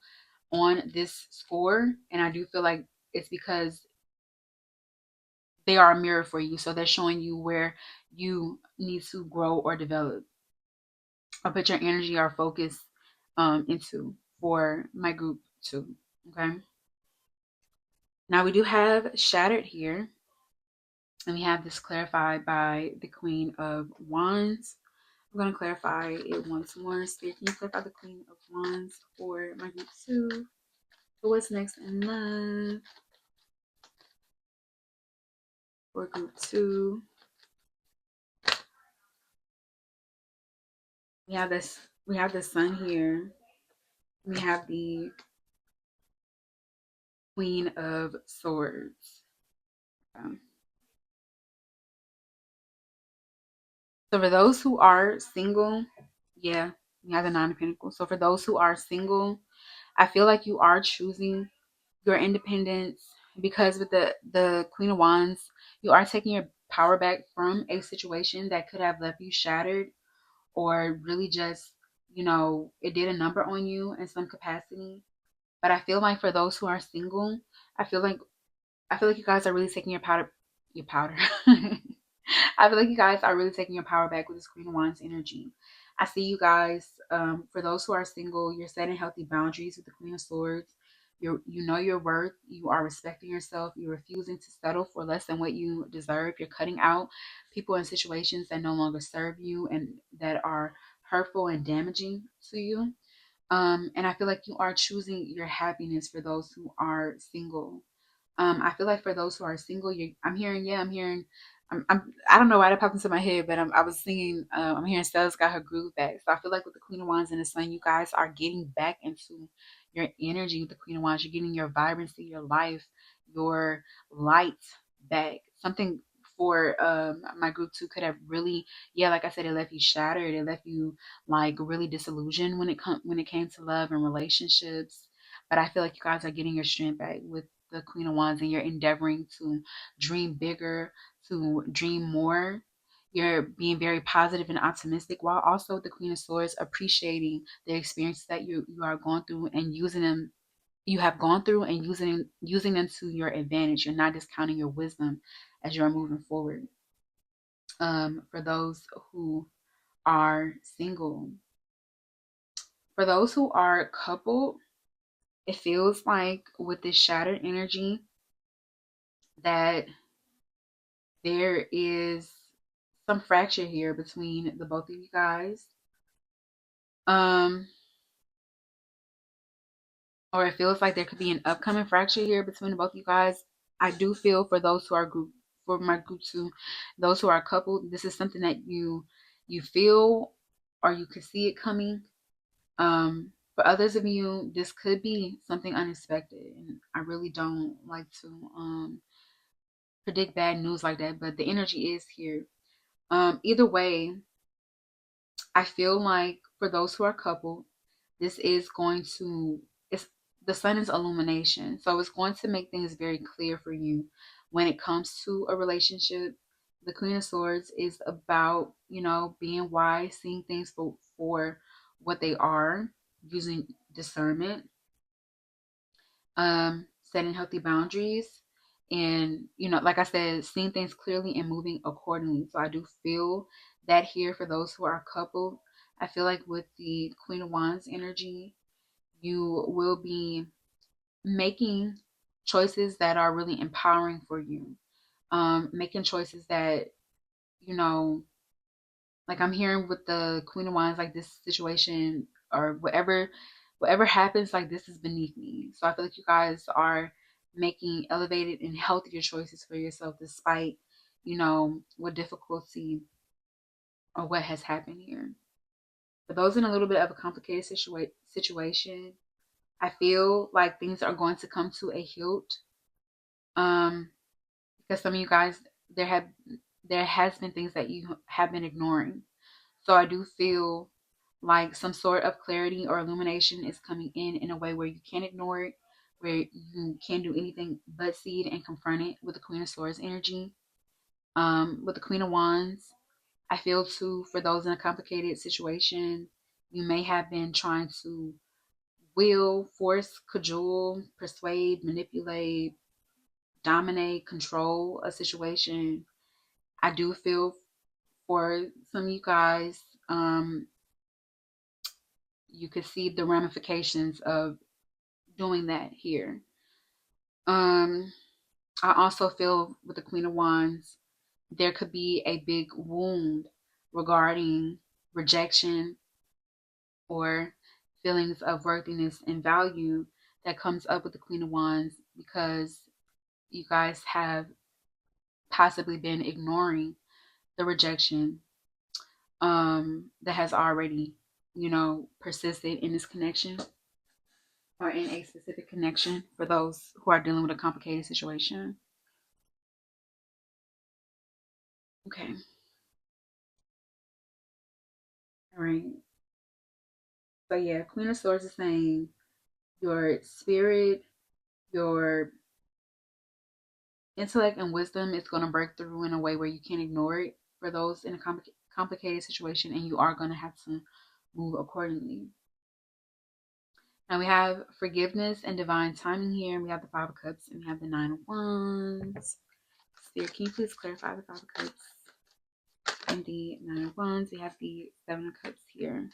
on this score. And I do feel like it's because they are a mirror for you. So they're showing you where you need to grow or develop or put your energy or focus into for my group too. Okay. Now we do have Shattered here. And we have this clarified by the Queen of Wands. I'm going to clarify it once more. Spirit, can you clarify the Queen of Wands for my group two? For what's next in love for group two? We have this. We have the Sun here. We have the Queen of Swords. So for those who are single, yeah, we have the Nine of Pentacles. So for those who are single, I feel like you are choosing your independence because with the Queen of Wands, you are taking your power back from a situation that could have left you shattered or really just, it did a number on you in some capacity. But I feel like for those who are single, I feel like I feel like you guys are really taking your powder. I feel like you guys are really taking your power back with this Queen of Wands energy. I see you guys, for those who are single, you're setting healthy boundaries with the Queen of Swords. You know your worth. You are respecting yourself. You're refusing to settle for less than what you deserve. You're cutting out people and situations that no longer serve you and that are hurtful and damaging to you. And I feel like you are choosing your happiness for those who are single. I feel like for those who are single, I'm hearing, yeah, I'm hearing, I don't know why that popped into my head, but I was singing, I'm hearing Stella's got her groove back. So I feel like with the Queen of Wands and the Sun, you guys are getting back into your energy with the Queen of Wands. You're getting your vibrancy, your life, your light back. Something for my group too could have really, yeah, like I said, it left you shattered. It left you like really disillusioned when it came to love and relationships. But I feel like you guys are getting your strength back with the Queen of Wands, and you're endeavoring to dream bigger, to dream more. You're being very positive and optimistic, while also the Queen of Swords appreciating the experiences that you are going through and using them. You have gone through and using them to your advantage. You're not discounting your wisdom as you're moving forward. For those who are single, for those who are coupled, it feels like with this shattered energy that there is some fracture here between the both of you guys. Um, or it feels like there could be an upcoming fracture here between the both of you guys. I do feel for those who are group for my group two, those who are coupled, this is something that you feel or you could see it coming. For others of you, this could be something unexpected, and I really don't like to predict bad news like that, but the energy is here. Either way, I feel like for those who are coupled, this is going to it's the sun is illumination. So it's going to make things very clear for you when it comes to a relationship. The Queen of Swords is about, being wise, seeing things for what they are, using discernment, setting healthy boundaries, and like I said, seeing things clearly and moving accordingly. So I do feel that here for those who are coupled. I feel like with the Queen of Wands energy, you will be making choices that are really empowering for you. Making choices that, you know, like I'm hearing with the Queen of Wands, like this situation or whatever happens, like this is beneath me. So I feel like you guys are making elevated and healthier choices for yourself despite, what difficulty or what has happened here. For those in a little bit of a complicated situation, I feel like things are going to come to a hilt. Um, because some of you guys, there have there has been things that you have been ignoring. So I do feel like some sort of clarity or illumination is coming in a way where you can't ignore it, where you can't do anything but see it and confront it with the Queen of Swords energy. With the Queen of Wands, I feel too for those in a complicated situation, you may have been trying to will, force, cajole, persuade, manipulate, dominate, control a situation. I do feel for some of you guys, you could see the ramifications of doing that here. Um, I also feel with the Queen of Wands, there could be a big wound regarding rejection or feelings of worthiness and value that comes up with the Queen of Wands because you guys have possibly been ignoring the rejection that has already, persisted in this connection or in a specific connection for those who are dealing with a complicated situation. Okay. All right. So yeah, Queen of Swords is saying your spirit, your intellect and wisdom is going to break through in a way where you can't ignore it for those in a complicated situation, and you are going to have to move accordingly. Now we have forgiveness and divine timing here. We have the Five of Cups and we have the Nine of Wands. Spirit, can you please clarify the Five of Cups? and the Nine of Wands. We have the Seven of Cups here.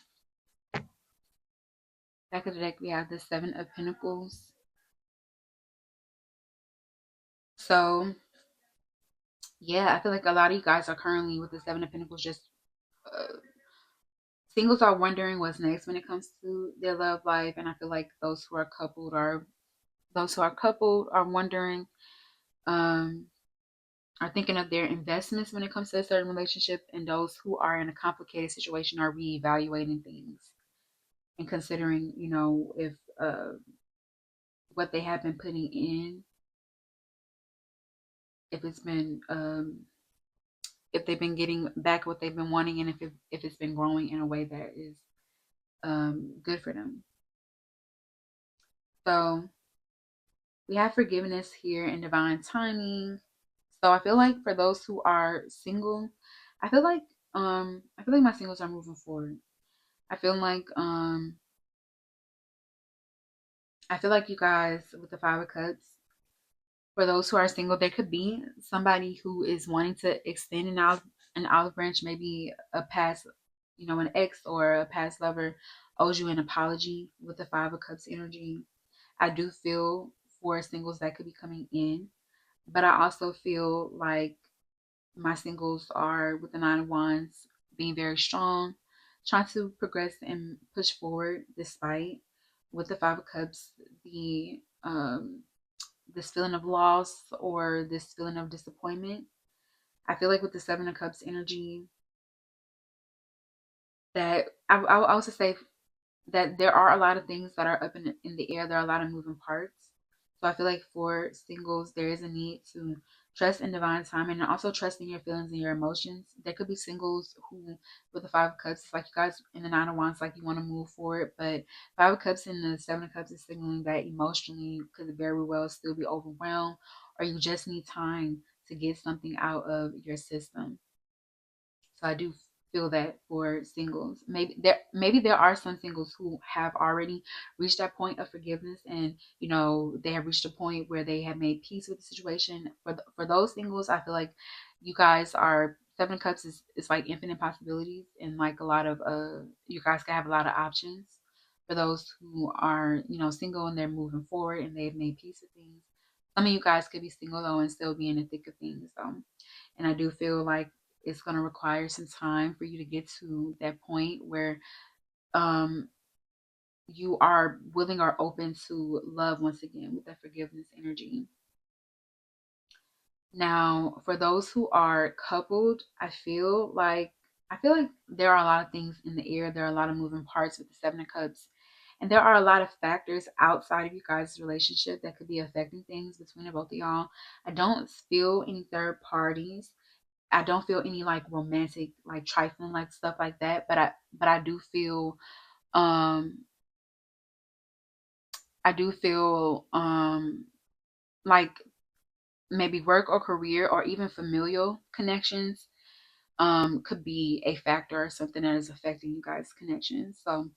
Back of the deck, we have the Seven of Pentacles. So, yeah, I feel like a lot of you guys are currently with the Seven of Pentacles just singles are wondering what's next when it comes to their love life, and I feel like those who are coupled are wondering, um, are thinking of their investments when it comes to a certain relationship, and those who are in a complicated situation are reevaluating things and considering, if what they have been putting in, if it's been if they've been getting back what they've been wanting, and if it's been growing in a way that is good for them. So we have forgiveness here and divine timing. So I feel like for those who are single, I feel like my singles are moving forward. I feel like you guys with the Five of Cups, for those who are single, there could be somebody who is wanting to extend an olive branch, maybe a past, an ex or a past lover owes you an apology with the Five of Cups energy. I do feel for singles that could be coming in, but I also feel like my singles are with the Nine of Wands being very strong, trying to progress and push forward despite with the Five of Cups, the this feeling of loss or this feeling of disappointment. I feel like with the Seven of Cups energy, that I also say that there are a lot of things that are up in the air. There are a lot of moving parts. So I feel like for singles, there is a need to trust in divine timing and also trust in your feelings and your emotions. There could be singles who, with the Five of Cups, it's like you guys in the Nine of Wands, like you want to move forward, but Five of Cups and the Seven of Cups is signaling that emotionally you could very well still be overwhelmed, or you just need time to get something out of your system. So I do feel that for singles, maybe there are some singles who have already reached that point of forgiveness, and they have reached a point where they have made peace with the situation. For those singles, I feel like you guys are Seven of Cups is like infinite possibilities, and like a lot of you guys can have a lot of options. For those who are single and they're moving forward and they've made peace with things, some of you guys could be single though and still be in the thick of things. And I do feel like it's going to require some time for you to get to that point where um, you are willing or open to love once again with that forgiveness energy. Now, for those who are coupled, I feel like there are a lot of things in the air. There are a lot of moving parts with the Seven of Cups. And there are a lot of factors outside of you guys' relationship that could be affecting things between the both of y'all. I don't feel any third parties. I don't feel any like romantic, like trifling, like stuff like that. But um I do feel like maybe work or career or even familial connections could be a factor or something that is affecting you guys' connections. So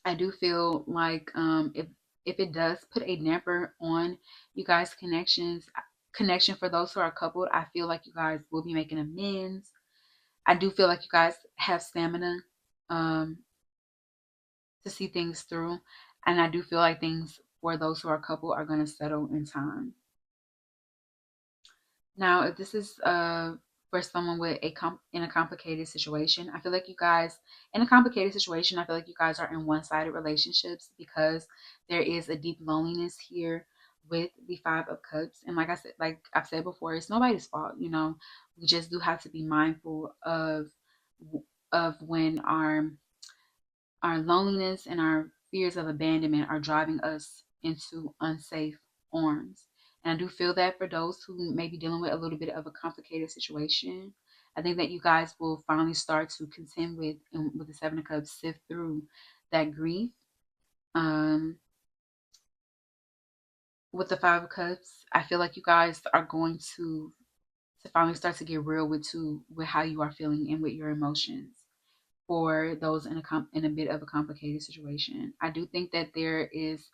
I do feel like if it does put a damper on you guys' connection for those who are coupled, I feel like you guys will be making amends. I do feel like you guys have stamina um, to see things through, and I do feel like things for those who are coupled are going to settle in time. Now, if this is for someone with in a complicated situation, I feel like you guys in a complicated situation, I feel like you guys are in one-sided relationships because there is a deep loneliness here with the Five of Cups. And like I've said before, it's nobody's fault. We just do have to be mindful of when our loneliness and our fears of abandonment are driving us into unsafe arms. And I do feel that for those who may be dealing with a little bit of a complicated situation, I think that you guys will finally start to contend with, and with the Seven of Cups, sift through that grief. Um, with the Five of Cups, I feel like you guys are going to finally start to get real with how you are feeling and with your emotions for those in a bit of a complicated situation. I do think that there is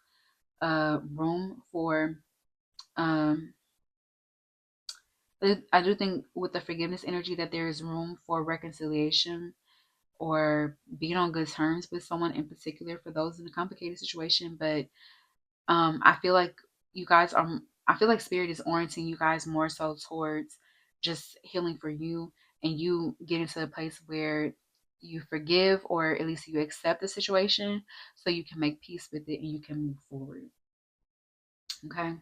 room for um, I do think with the forgiveness energy that there is room for reconciliation or being on good terms with someone in particular for those in a complicated situation. But I feel like you guys are, I feel like spirit is orienting you guys more so towards just healing for you and you getting to a place where you forgive or at least you accept the situation so you can make peace with it and you can move forward. Okay.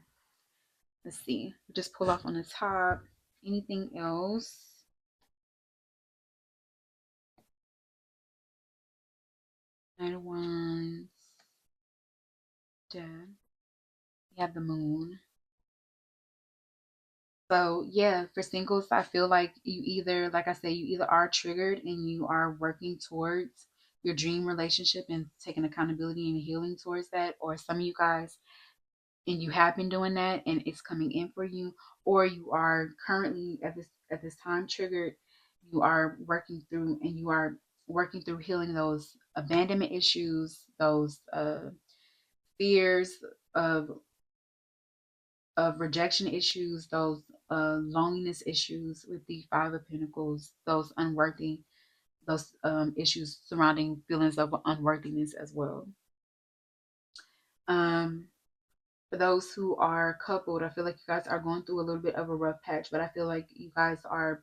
Let's see. Just pull off on the top. Anything else? Knight of Wands. Dead. You have the moon. So yeah, for singles, I feel like you either, like I said, you either are triggered and you are working towards your dream relationship and taking accountability and healing towards that, or some of you guys and you have been doing that and it's coming in for you, or you are currently at this time triggered. You are working through and you are working through healing those abandonment issues, those fears of rejection issues, those loneliness issues with the Five of Pentacles, those unworthy, those issues surrounding feelings of unworthiness as well. Um, for those who are coupled, I feel like you guys are going through a little bit of a rough patch, but I feel like you guys are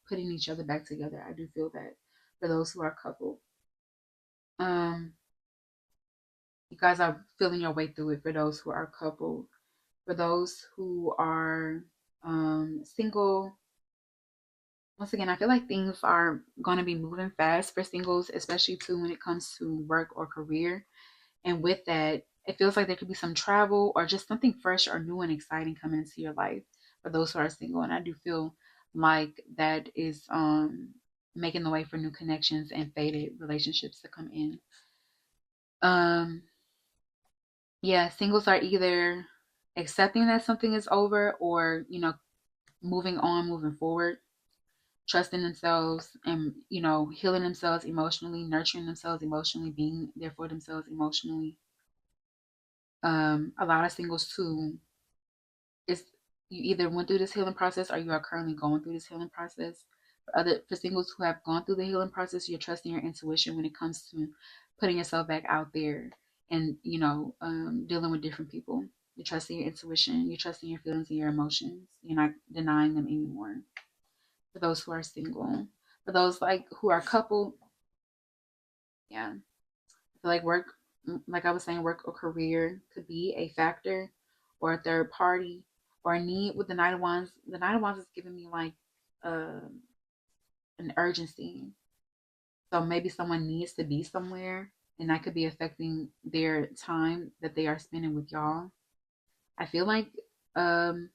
putting each other back together. I do feel that for those who are coupled. Um, you guys are feeling your way through it for those who are coupled. For those who are single, once again, I feel like things are going to be moving fast for singles, especially too when it comes to work or career. And with that, it feels like there could be some travel or just something fresh or new and exciting coming into your life for those who are single. And I do feel like that is making the way for new connections and faded relationships to come in. Um, yeah, singles are either accepting that something is over or, moving on, moving forward, trusting themselves and, healing themselves emotionally, nurturing themselves emotionally, being there for themselves emotionally. A lot of singles too, is you either went through this healing process or you are currently going through this healing process. For singles who have gone through the healing process, you're trusting your intuition when it comes to putting yourself back out there and dealing with different people. You're trusting your intuition, you're trusting your feelings and your emotions. You're not denying them anymore. For those who are single, for those who are coupled, yeah, I feel like work, like I was saying, work or career could be a factor or a third party or a need with the Knight of Wands. The Knight of Wands is giving me like uh, an urgency. So maybe someone needs to be somewhere and that could be affecting their time that they are spending with y'all. I feel like um,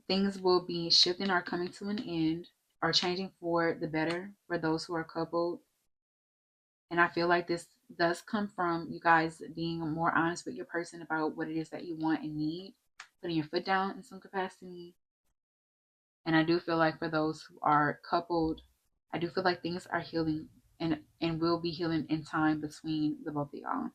things will be shifting or coming to an end or changing for the better for those who are coupled. And I feel like this does come from you guys being more honest with your person about what it is that you want and need, putting your foot down in some capacity. And I do feel like for those who are coupled, I do feel like things are healing and will be healing in time between the both of y'all.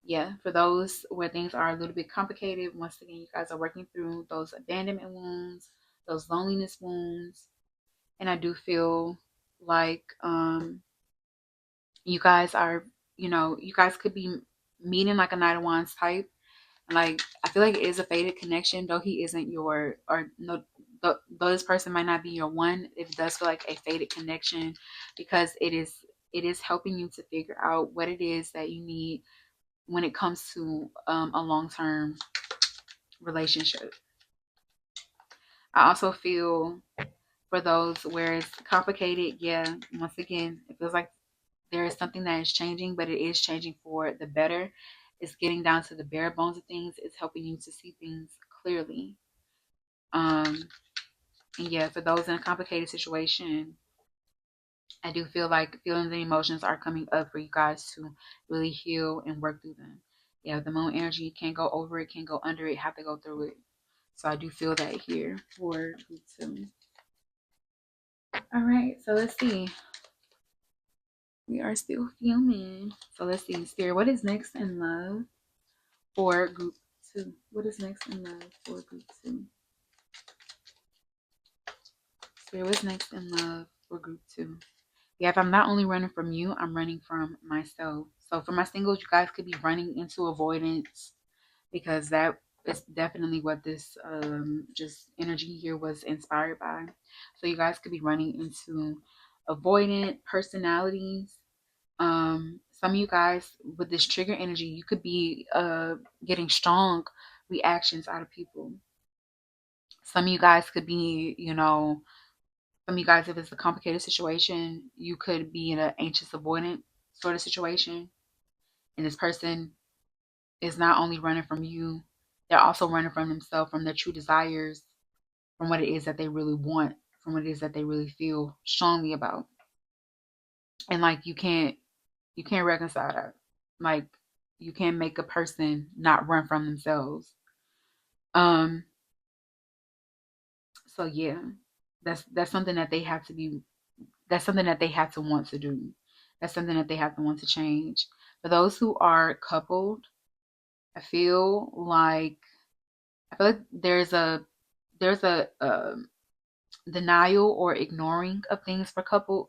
Yeah, for those where things are a little bit complicated, once again, you guys are working through those abandonment wounds, those loneliness wounds. And I do feel like you guys are, you guys could be meeting like a Knight of Wands type. Like, I feel like it is a faded connection, though he isn't your, or no, though this person might not be your one. It does feel like a faded connection because it is helping you to figure out what it is that you need when it comes to a long-term relationship. I also feel for those where it's complicated, yeah, once again, it feels like there is something that is changing, but it is changing for the better. It's getting down to the bare bones of things. It's helping you to see things clearly. And yeah, for those in a complicated situation, I do feel like feelings and emotions are coming up for you guys to really heal and work through them. Yeah, the moon energy can't go over it, can't go under it, have to go through it. So I do feel that here for group two. All right, so let's see. We are still filming. So let's see, Spirit, what is next in love for group two? What is next in love for group two? Spirit, what's next in love for group two? Yeah, if I'm not only running from you, I'm running from myself. So for my singles, you guys could be running into avoidance because that is definitely what this just energy here was inspired by. So you guys could be running into avoidant personalities. Some of you guys with this trigger energy, you could be getting strong reactions out of people. Some of you guys could be, some of you guys, if it's a complicated situation, you could be in an anxious avoidant sort of situation. And this person is not only running from you, they're also running from themselves, from their true desires, from what it is that they really want, from what it is that they really feel strongly about. And like you can't reconcile that. Like you can't make a person not run from themselves. Um so yeah, that's something that they have to be that's something that they have to want to do. That's something that they have to want to change. For those who are coupled, I feel like there's a denial or ignoring of things for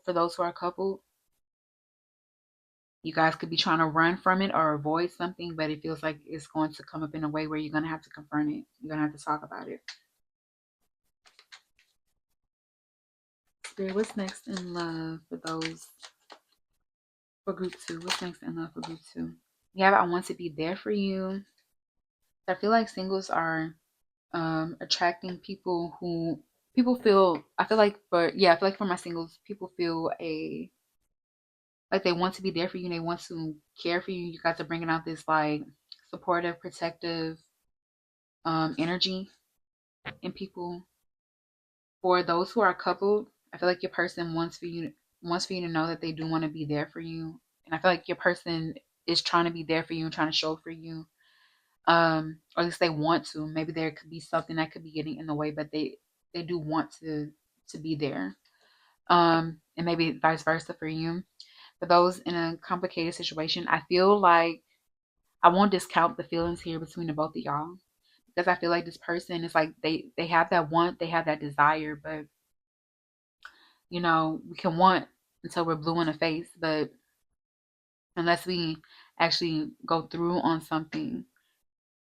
those who are coupled. You guys could be trying to run from it or avoid something, but it feels like it's going to come up in a way where you're going to have to confront it. You're going to have to talk about it. Spirit, what's next in love for group two? What's next in love for group two? Yeah, I want to be there for you. I feel like singles are attracting people who people feel. I feel like for my singles, people feel like they want to be there for you and they want to care for you. You guys are bringing out this like supportive, protective energy in people. For those who are coupled, I feel like your person wants for you to know that they do want to be there for you, and I feel like your person is trying to be there for you and trying to show for you. Or at least they want to. Maybe there could be something that could be getting in the way, but they do want to be there. And maybe vice versa for you. For those in a complicated situation, I feel like I won't discount the feelings here between the both of y'all because I feel like this person is like they have that want, they have that desire, but we can want until we're blue in the face, but unless we actually go through on something,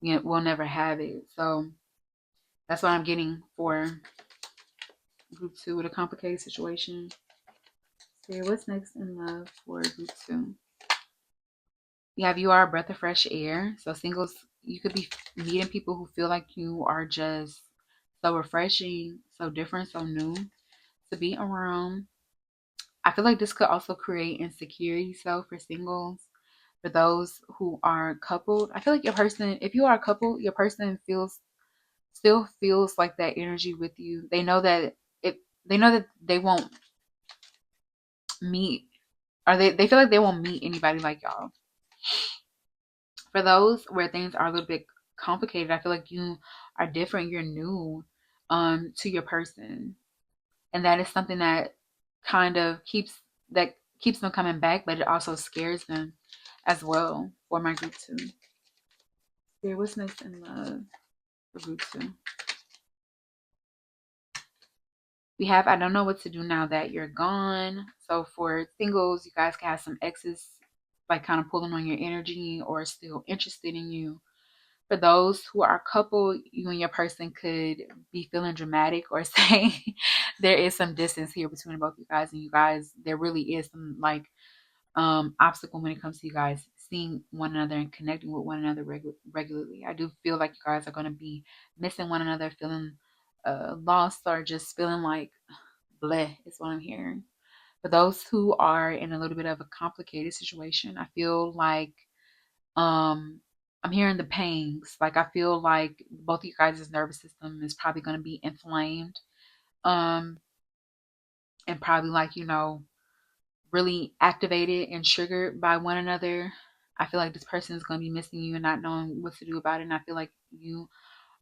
we'll never have it. So that's what I'm getting for group two with a complicated situation. So what's next in love for group two? You are a breath of fresh air. So singles, you could be meeting people who feel like you are just so refreshing, so different, so new to be around. I feel like this could also create insecurity. So for singles, for those who are coupled, I feel like if you are coupled, your person still feels like that energy with you. They know that they won't meet, or they feel like they won't meet anybody like y'all. For those where things are a little bit complicated, I feel like you are different. You're new to your person, and that is something that kind of keeps them coming back, but it also scares them as well. For my group two, yeah, what's next in love for group two? We have I don't know what to do now that you're gone. So for singles, you guys can have some exes like kind of pulling on your energy or still interested in you. For those who are coupled, you and your person could be feeling dramatic or say there is some distance here between both you guys, and you guys there really is some like obstacle when it comes to you guys seeing one another and connecting with one another regularly. I do feel like you guys are going to be missing one another, feeling lost, or just feeling like bleh is what I'm hearing. For those who are in a little bit of a complicated situation, I feel like um I'm hearing the pangs. Like I feel like both of you guys' nervous system is probably going to be inflamed. Um and probably like, really activated and triggered by one another. I feel like this person is going to be missing you and not knowing what to do about it. And I feel like you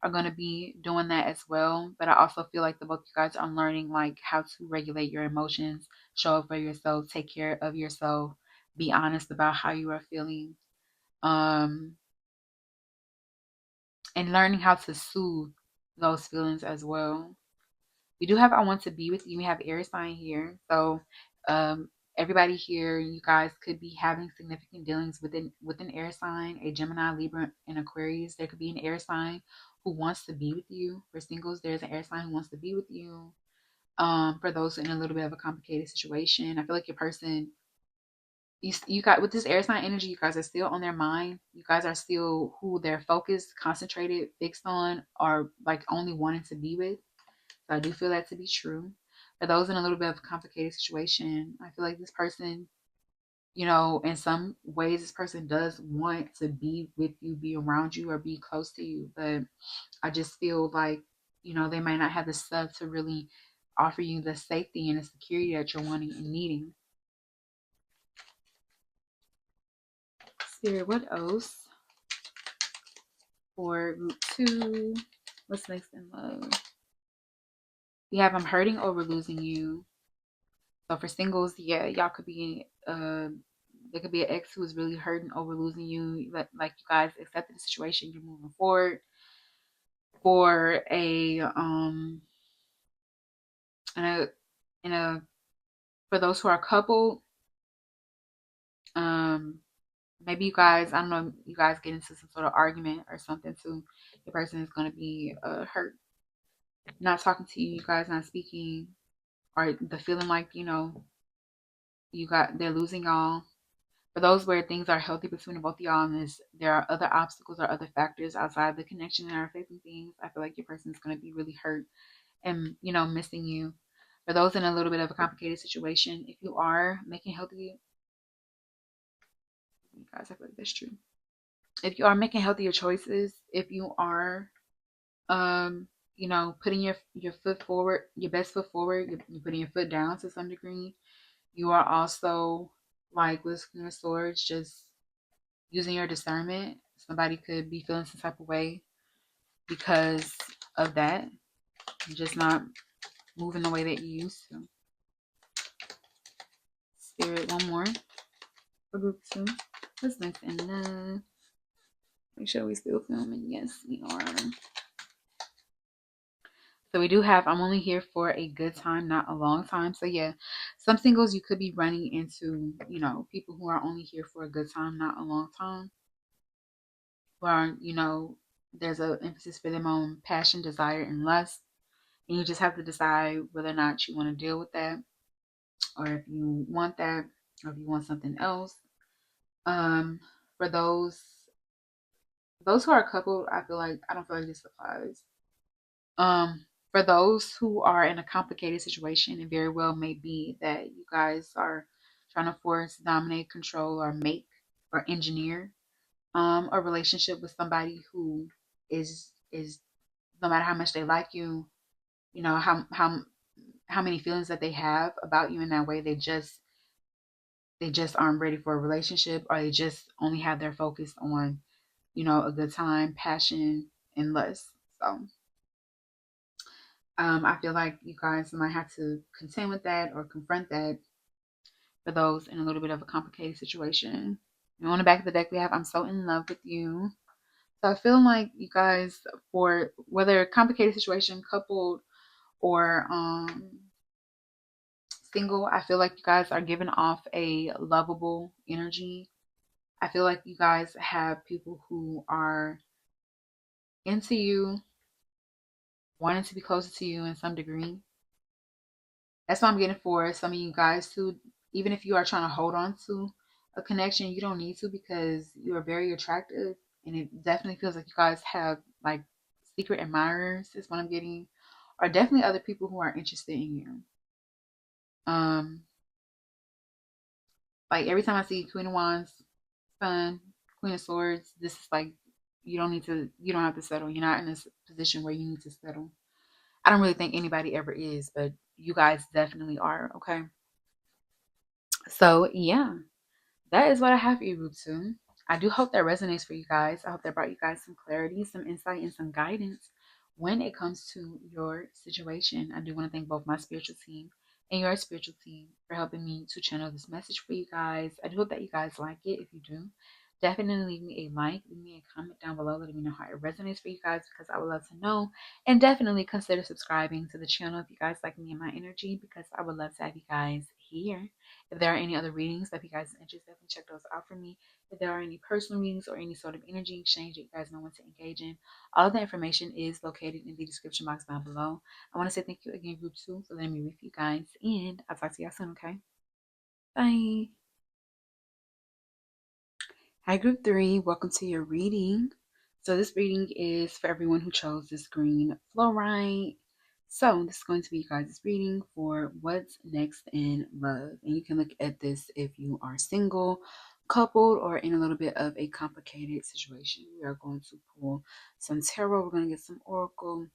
are going to be doing that as well. But I also feel like the both of you guys are learning like how to regulate your emotions, show up for yourself, take care of yourself, be honest about how you are feeling. Um and learning how to soothe those feelings as well. We do have I want to be with you. We have air sign here. So um everybody here, you guys could be having significant dealings with an air sign, a Gemini, Libra, and Aquarius. There could be an air sign who wants to be with you. For singles, there's an air sign who wants to be with you. For those in a little bit of a complicated situation, I feel like your person, you got with this air sign energy, you guys are still on their mind. You guys are still who they're focused, concentrated, fixed on, or like only wanting to be with. So I do feel that to be true. For those in a little bit of a complicated situation, I feel like this person, in some ways, this person does want to be with you, be around you, or be close to you. But I just feel like, they might not have the stuff to really offer you the safety and the security that you're wanting and needing. Spirit, what else for group 2? What's next in love? We have I'm hurting over losing you. So for singles, yeah, y'all could be there could be an ex who is really hurting over losing you. Like you guys accepted the situation, you're moving forward. For a in a in a for those who are coupled, um maybe you guys, I don't know, you guys get into some sort of argument or something too. Your person is gonna be hurt, not talking to you, you guys not speaking, or the feeling like, they're losing y'all. For those where things are healthy between the both of y'all, and there are other obstacles or other factors outside the connection that are affecting things, I feel like your person is going to be really hurt and, missing you. For those in a little bit of a complicated situation, if you are making healthy, you guys, I feel like that's true. If you are making healthier choices, if you are, putting your foot forward, your best foot forward, you're putting your foot down to some degree. You are also, like with Queen of Swords, just using your discernment. Somebody could be feeling some type of way because of that. You're just not moving the way that you used to. Spirit, one more for group 2. What's next in love? Make sure we still filming. Yes, we are. So we do have I'm only here for a good time, not a long time. So yeah, some singles you could be running into, people who are only here for a good time, not a long time. Where, there's an emphasis for them on passion, desire, and lust. And you just have to decide whether or not you want to deal with that, or if you want that, or if you want something else. For those who are coupled, I don't feel like this applies. For those who are in a complicated situation, it very well may be that you guys are trying to force, dominate, control, or make or engineer a relationship with somebody who is no matter how much they like you, how many feelings that they have about you in that way, they just aren't ready for a relationship, or they just only have their focus on, a good time, passion, and lust. So I feel like you guys might have to contend with that or confront that for those in a little bit of a complicated situation. And on the back of the deck, we have I'm so in love with you. So I feel like you guys, for whether a complicated situation, coupled, or single, I feel like you guys are giving off a lovable energy. I feel like you guys have people who are into you, wanting to be closer to you in some degree. That's what I'm getting for some of you guys too. Even if you are trying to hold on to a connection, you don't need to, because you are very attractive, and it definitely feels like you guys have like secret admirers. Is what I'm getting, or definitely other people who are interested in you. Um, like every time I see Queen of Wands, Sun, Queen of Swords, this is like you don't have to settle. You're not in this position where you need to settle. I don't really think anybody ever is, but you guys definitely are. Okay. So yeah, that is what I have for you, Rutsu. I do hope that resonates for you guys. I hope that brought you guys some clarity, some insight, and some guidance when it comes to your situation. I do want to thank both my spiritual team and your spiritual team for helping me to channel this message for you guys. I do hope that you guys like it. If you do, Definitely leave me a like, leave me a comment down below, letting me know how it resonates for you guys because I would love to know. And definitely consider subscribing to the channel if you guys like me and my energy because I would love to have you guys here. If there are any other readings that you guys are interested, definitely check those out for me. If there are any personal readings or any sort of energy exchange that you guys know want to engage in, all of the information is located in the description box down below. I want to say thank you again, Group 2, for letting me read for you guys. And I'll talk to y'all soon, okay? Bye. Hi, Group 3. Welcome to your reading. So, this reading is for everyone who chose this green fluorite. So, this is going to be you guys' reading for what's next in love. And you can look at this if you are single, coupled, or in a little bit of a complicated situation. We are going to pull some tarot, we're going to get some oracle,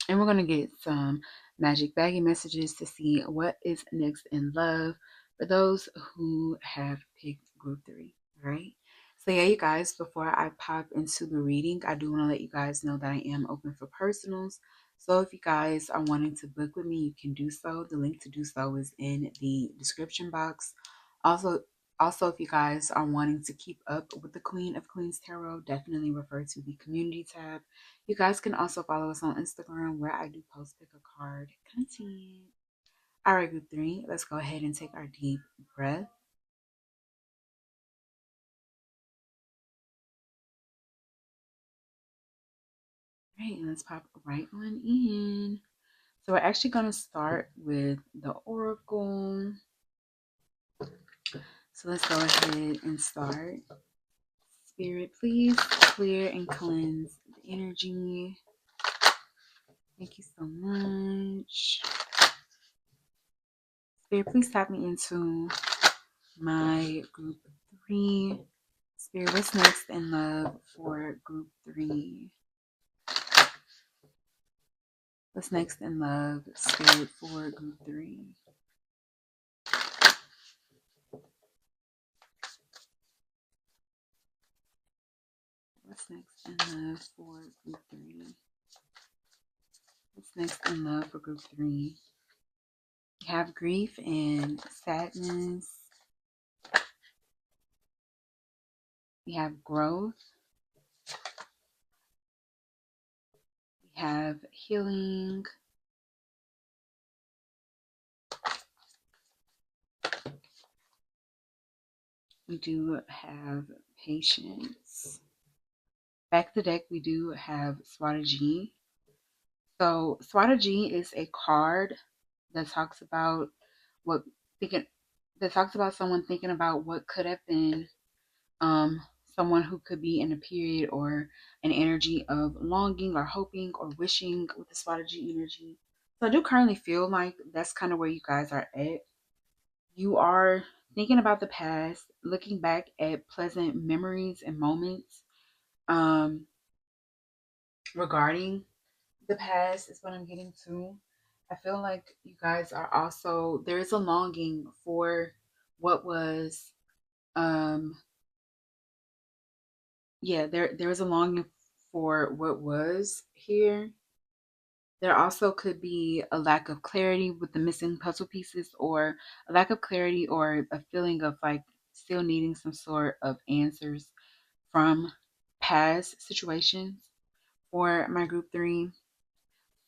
and we're going to get some magic baggy messages to see what is next in love for those who have picked group 3. All right. So, yeah, you guys, before I pop into the reading, I do want to let you guys know that I am open for personals. So, if you guys are wanting to book with me, you can do so. The link to do so is in the description box. Also, if you guys are wanting to keep up with the Queen of Queens Tarot, definitely refer to the community tab. You guys can also follow us on Instagram where I do post pick a card content. All right, group 3, let's go ahead and take our deep breath. All right, and let's pop right on in. So we're actually going to start with the oracle. So let's go ahead and start. Spirit, please clear and cleanse the energy. Thank you so much. Spirit, please tap me into my group 3. Spirit, what's next in love for group 3? What's next in love, Spirit, for group 3? What's next in love for group 3? What's next in love for group 3? You have grief and sadness. We have growth. We have healing. We do have patience. Back to the deck, we do have strategy. So strategy is a card that talks about what thinking that talks about someone thinking about what could have been, someone who could be in a period or an energy of longing or hoping or wishing with the strategy energy. So I do currently feel like that's kind of where you guys are at. You are thinking about the past, looking back at pleasant memories and moments, um, regarding the past is what I'm getting to. I feel like you guys are also, there is a longing for what was, um yeah, there is a longing for what was here. There also could be a lack of clarity with the missing puzzle pieces, or a lack of clarity or a feeling of like still needing some sort of answers from past situations for my group 3.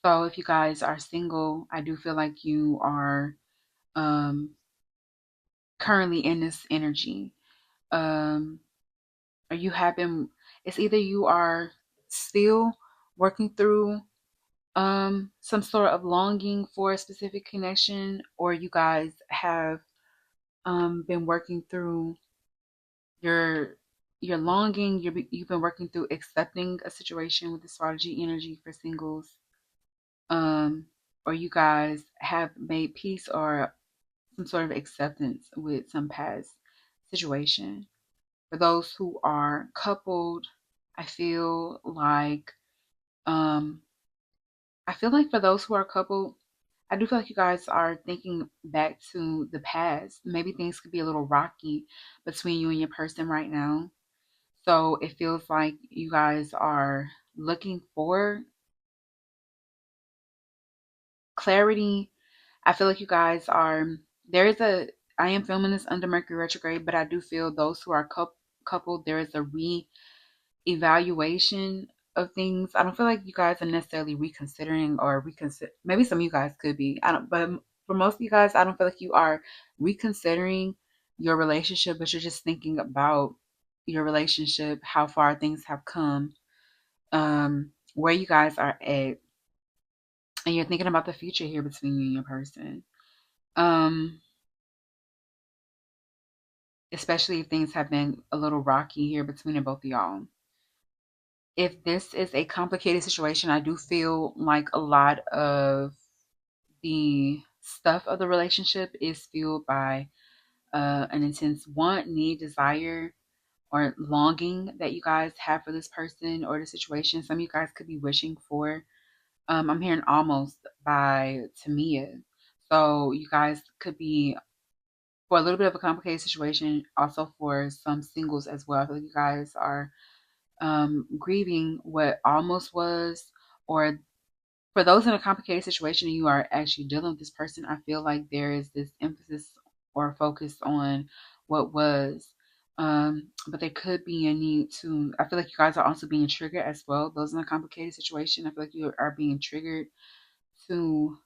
So if you guys are single, I do feel like you are, um, currently in this energy. Um, or you have been, it's either you are still working through some sort of longing for a specific connection, or you guys have been working through your longing. You've been working through accepting a situation with astrology energy for singles, um, or you guys have made peace or some sort of acceptance with some past situation. For those who are coupled, I feel like, um, for those who are coupled, I do feel like you guys are thinking back to the past. Maybe things could be a little rocky between you and your person right now. So it feels like you guys are looking for clarity. I feel like you guys are, there is a, I am filming this under Mercury retrograde, but I do feel those who are couple, there is a evaluation of things. I don't feel like you guys are necessarily reconsidering or reconsider. Maybe some of you guys could be. I don't, but for most of you guys, I don't feel like you are reconsidering your relationship, but you're just thinking about your relationship, how far things have come, where you guys are at, and you're thinking about the future here between you and your person. Um, Especially if things have been a little rocky here between the both of y'all. If this is a complicated situation, I do feel like a lot of the stuff of the relationship is fueled by an intense want, need, desire, or longing that you guys have for this person or the situation. Some of you guys could be wishing for. I'm hearing almost by Tamia. So you guys could be for a little bit of a complicated situation, also for some singles as well. I feel like you guys are grieving what almost was, or for those in a complicated situation and you are actually dealing with this person, I feel like there is this emphasis or focus on what was. But there could be a need to, I feel like you guys are also being triggered as well. Those in a complicated situation, I feel like you are being triggered to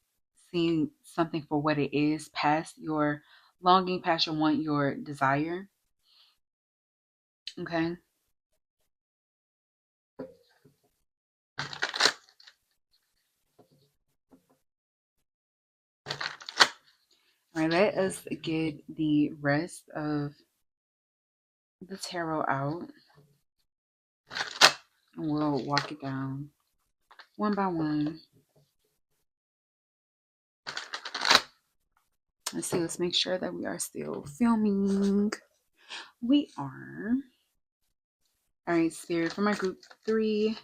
see something for what it is, past your longing, past your want, your desire. Okay. All right, let us get the rest of the tarot out and we'll walk it down one by one. Let's see, let's make sure that we are still filming. We are. All right, Spirit, for my group 3,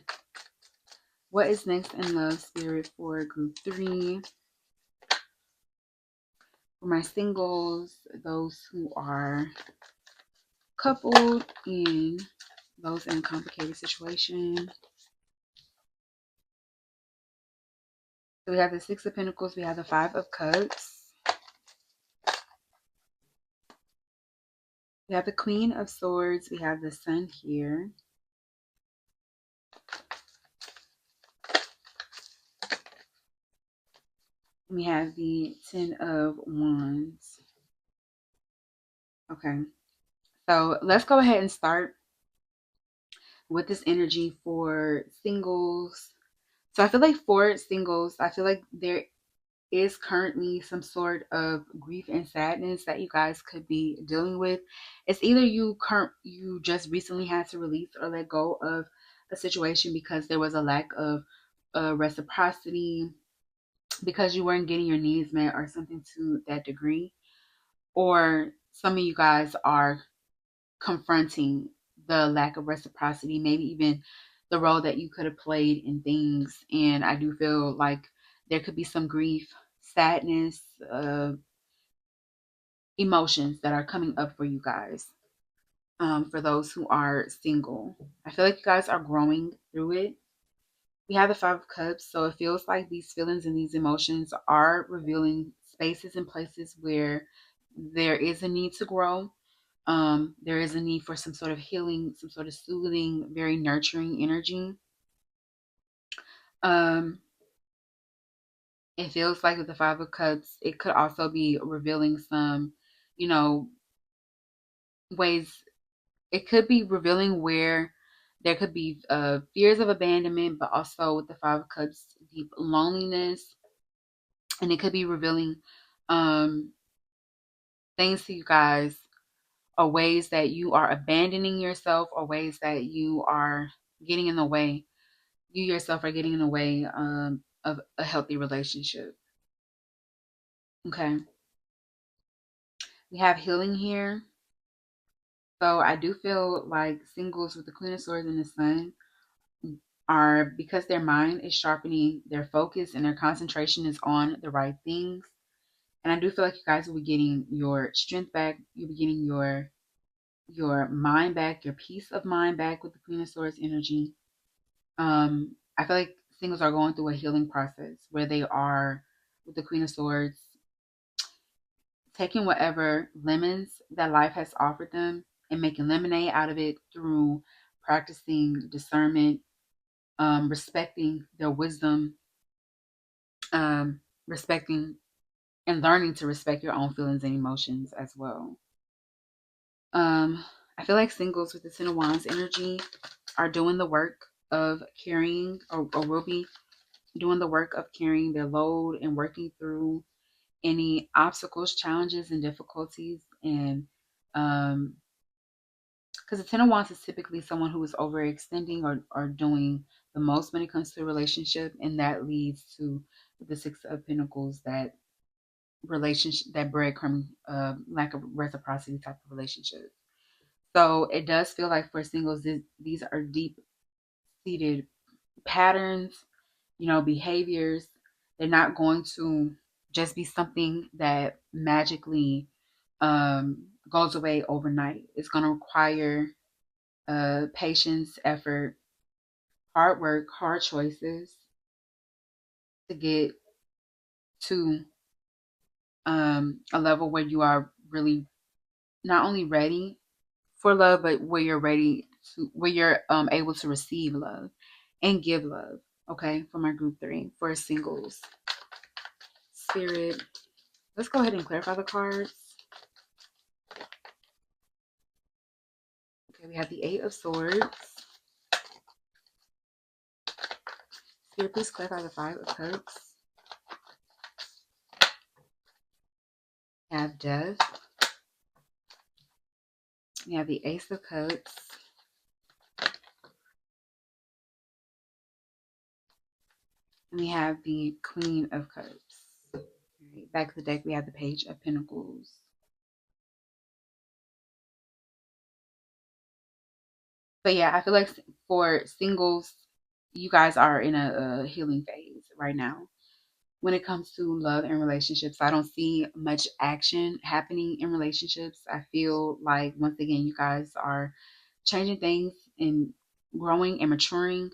what is next in love, Spirit, for group 3? For my singles, those who are coupled, and those in a complicated situation. So we have the Six of Pentacles, we have the Five of Cups, we have the Queen of Swords, we have the Sun here. We have the Ten of Wands. Okay, so let's go ahead and start with this energy for singles. So I feel like for singles, I feel like there is currently some sort of grief and sadness that you guys could be dealing with. It's either you just recently had to release or let go of a situation because there was a lack of reciprocity, because you weren't getting your needs met or something to that degree. Or some of you guys are confronting the lack of reciprocity, maybe even the role that you could have played in things. And I do feel like there could be some grief, sadness, emotions that are coming up for you guys. For those who are single, I feel like you guys are growing through it. We have the Five of Cups, so it feels like these feelings and these emotions are revealing spaces and places where there is a need to grow. There is a need for some sort of healing, some sort of soothing, very nurturing energy. Um, it feels like with the Five of Cups, it could also be revealing some, you know, ways. It could be revealing where there could be fears of abandonment, but also with the Five of Cups, deep loneliness. And it could be revealing um, things to you guys, or ways that you are abandoning yourself, or ways that you are getting in the way. You yourself are getting in the way of a healthy relationship. Okay. We have healing here. So I do feel like singles with the Queen of Swords and the Sun are, because their mind is sharpening, their focus and their concentration is on the right things. And I do feel like you guys will be getting your strength back. You'll be getting your mind back, your peace of mind back with the Queen of Swords energy. I feel like singles are going through a healing process where they are, with the Queen of Swords, taking whatever lemons that life has offered them and making lemonade out of it through practicing discernment, respecting their wisdom, respecting and learning to respect your own feelings and emotions as well. I feel like singles with the Ten of Wands energy are doing the work of carrying, or will be doing the work of carrying their load and working through any obstacles, challenges, and difficulties. And because the Ten of Wands is typically someone who is overextending or doing the most when it comes to a relationship, and that leads to the Six of Pentacles, that relationship, that breadcrumb, lack of reciprocity type of relationship. So it does feel like for singles, these are deep seated patterns, behaviors. They're not going to just be something that magically goes away overnight. It's going to require patience, effort, hard work, hard choices to get to a level where you are really not only ready for love, but where you're ready where you're able to receive love and give love. Okay, for my group 3 for singles. Spirit, let's go ahead and clarify the cards. Okay, we have the Eight of Swords. Spirit, please clarify the Five of Cups. We have Death. We have the Ace of Cups. And we have the Queen of Cups. All right, back of the deck, we have the Page of Pentacles. But yeah, I feel like for singles, you guys are in a healing phase right now. When it comes to love and relationships, I don't see much action happening in relationships. I feel like, once again, you guys are changing things and growing and maturing.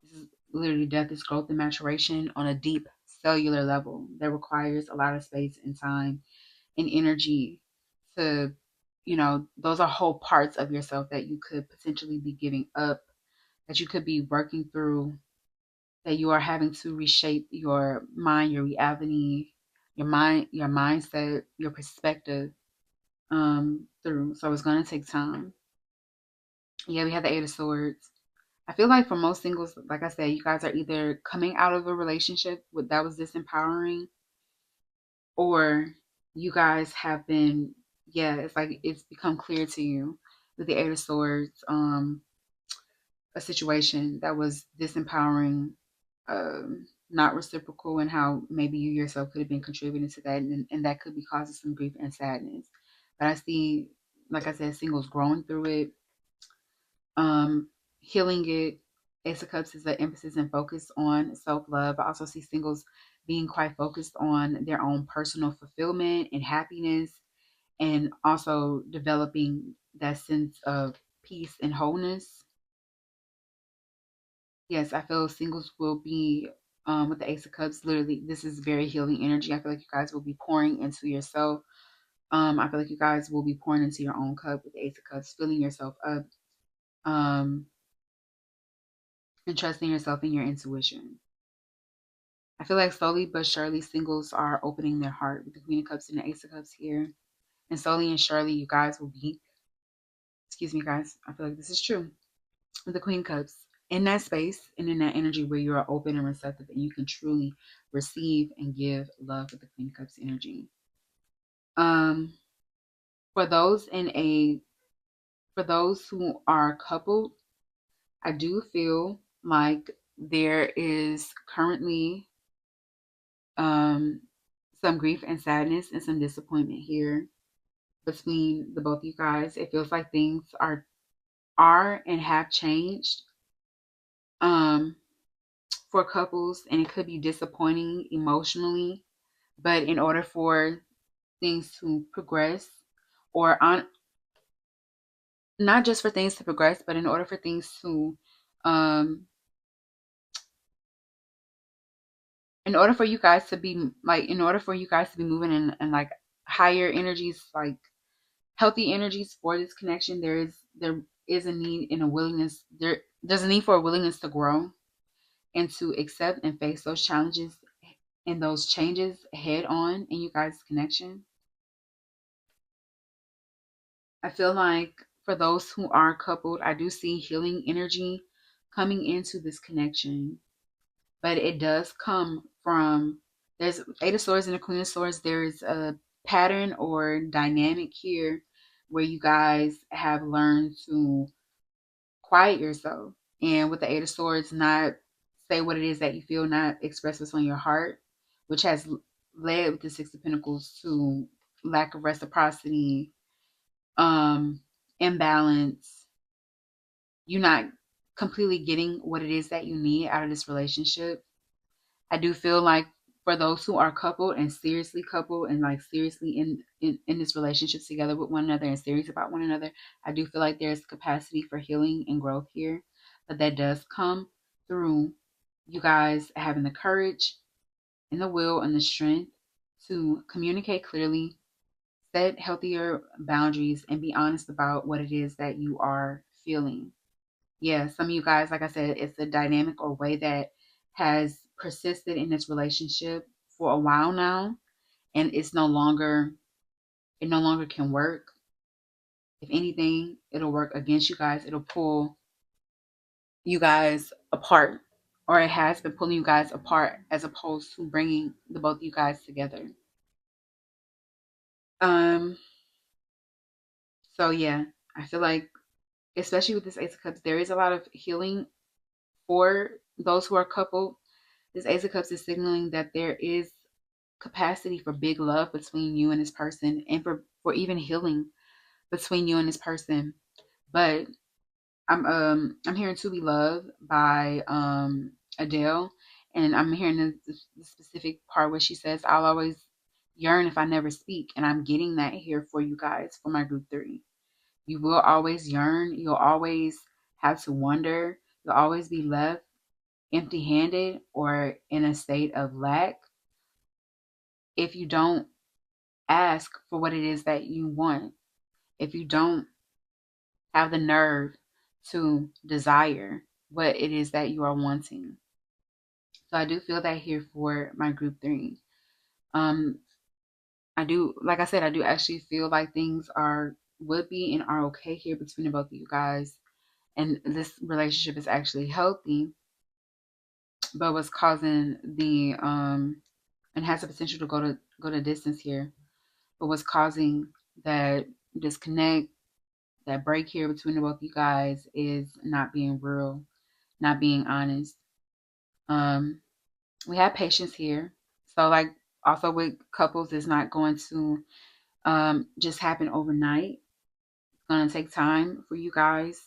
This is literally death is growth and maturation on a deep cellular level that requires a lot of space and time and energy to, those are whole parts of yourself that you could potentially be giving up, that you could be working through, that you are having to reshape your mind, your reality, your mindset, your perspective through. So it's going to take time. Yeah, we have the Eight of Swords. I feel like for most singles, like I said, you guys are either coming out of a relationship that was disempowering, or you guys have been, yeah, it's like it's become clear to you with the Eight of Swords, a situation that was disempowering, not reciprocal, and how maybe you yourself could have been contributing to that, and that could be causing some grief and sadness. But I see, like I said, singles growing through it, healing it. Ace of Cups is an emphasis and focus on self-love. I also see singles being quite focused on their own personal fulfillment and happiness, and also developing that sense of peace and wholeness. Yes, I feel singles will be, with the Ace of Cups. Literally, this is very healing energy. I feel like you guys will be pouring into yourself. I feel like you guys will be pouring into your own cup with the Ace of Cups, filling yourself up, um, and trusting yourself and your intuition. I feel like slowly but surely singles are opening their heart with the Queen of Cups and the Ace of Cups here. And slowly and surely you guys will be, excuse me guys, I feel like this is true. With the Queen of Cups, in that space and in that energy where you are open and receptive and you can truly receive and give love with the Queen of Cups energy. Um, for those in a for those who are coupled, I do feel like there is currently um some grief and sadness and some disappointment here between the both of you guys. It feels like things are and have changed um for couples, and it could be disappointing emotionally, but in order for things to progress, or on not just for things to progress, but in order for things to um in order for you guys to be like in order for you guys to be moving in like higher energies, like healthy energies for this connection. There is a need and a willingness. There's a need for a willingness to grow and to accept and face those challenges and those changes head on in you guys' connection. I feel like for those who are coupled, I do see healing energy coming into this connection, but it does come from, there's Eight of Swords and the Queen of Swords. There is a pattern or dynamic here where you guys have learned to quiet yourself, and with the Eight of Swords, not say what it is that you feel, not express what's on your heart, which has led with the Six of Pentacles to lack of reciprocity, um, imbalance, you not completely getting what it is that you need out of this relationship. I do feel like for those who are coupled and seriously coupled and like seriously in this relationship together with one another and serious about one another, I do feel like there's capacity for healing and growth here. But that does come through you guys having the courage and the will and the strength to communicate clearly, set healthier boundaries, and be honest about what it is that you are feeling. Yeah, some of you guys, like I said, it's a dynamic or way that has persisted in this relationship for a while now, and it no longer can work. If anything, it'll work against you guys. It'll pull you guys apart, or it has been pulling you guys apart as opposed to bringing the both of you guys together. Um, so yeah, I feel like, especially with this Ace of Cups, there is a lot of healing for those who are coupled. This Ace of Cups is signaling that there is capacity for big love between you and this person, and for even healing between you and this person. But I'm hearing "To Be Loved" by Adele, and I'm hearing the specific part where she says, "I'll always yearn if I never speak," and I'm getting that here for you guys for my group 3. You will always yearn. You'll always have to wonder. You'll always be left empty-handed or in a state of lack if you don't ask for what it is that you want, if you don't have the nerve to desire what it is that you are wanting. So I do feel that here for my group 3. Um, I do, like I said, I do actually feel like things would be and are okay here between the both of you guys, and this relationship is actually healthy. But what's causing the and has the potential to go to distance here, but what's causing that disconnect, that break here between the both of you guys, is not being real, not being honest. Um, we have patience here. So like also with couples, it's not going to just happen overnight. It's gonna take time for you guys.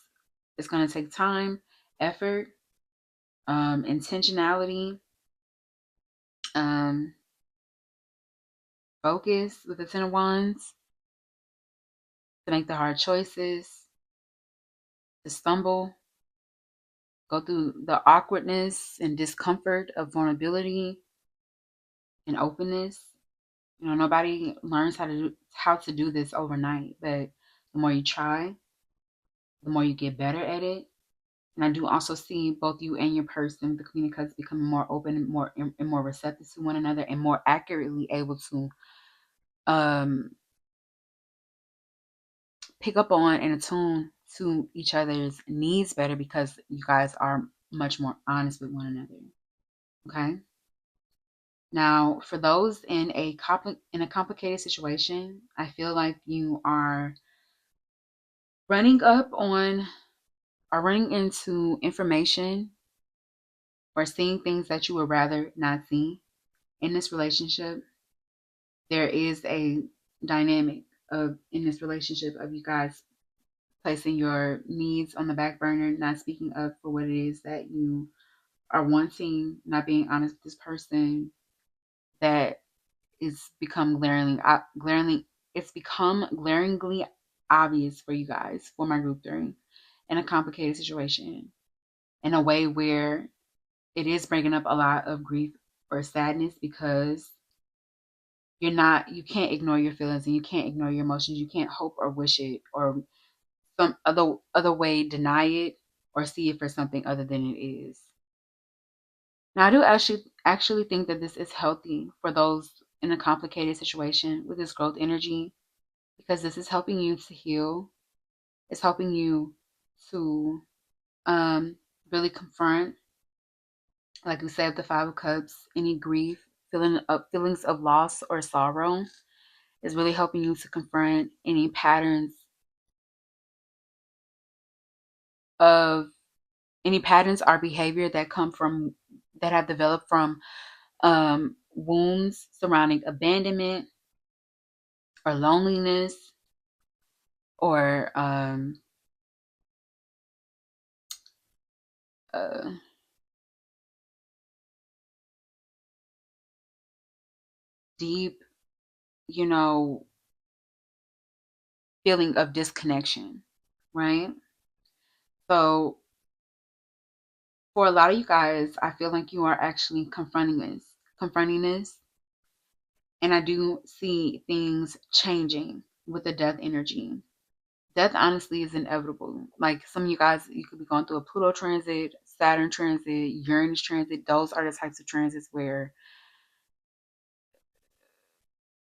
It's gonna take time, effort, intentionality, um, focus with the Ten of Wands to make the hard choices, to stumble, go through the awkwardness and discomfort of vulnerability and openness. You know, nobody learns how to do this overnight, but the more you try, the more you get better at it. And I do also see both you and your person, the Queen of Cups, becoming more open and more receptive to one another, and more accurately able to um, pick up on and attune to each other's needs better, because you guys are much more honest with one another. Okay. Now, for those in a complicated situation, I feel like you are running up on or running into information or seeing things that you would rather not see in this relationship. There is a dynamic of in this relationship of you guys placing your needs on the back burner, not speaking up for what it is that you are wanting, not being honest with this person. That is become glaringly it's become glaringly obvious for you guys, for my group 3, in a complicated situation, in a way where it is bringing up a lot of grief or sadness, because you can't ignore your feelings and you can't ignore your emotions. You can't hope or wish it or some other way deny it or see it for something other than it is. Now, I do actually think that this is healthy for those in a complicated situation with this growth energy, because this is helping you to heal. It's helping you to really confront, like we said, the Five of Cups, any grief, feelings of loss or sorrow. Is really helping you to confront any of patterns or behavior that have developed from wounds surrounding abandonment or loneliness or uh, deep, you know, feeling of disconnection, right? So for a lot of you guys, I feel like you are actually confronting this, and I do see things changing with the death energy. Death honestly is inevitable. Like some of you guys, you could be going through a Pluto transit, Saturn transit, Uranus transit. Those are the types of transits where,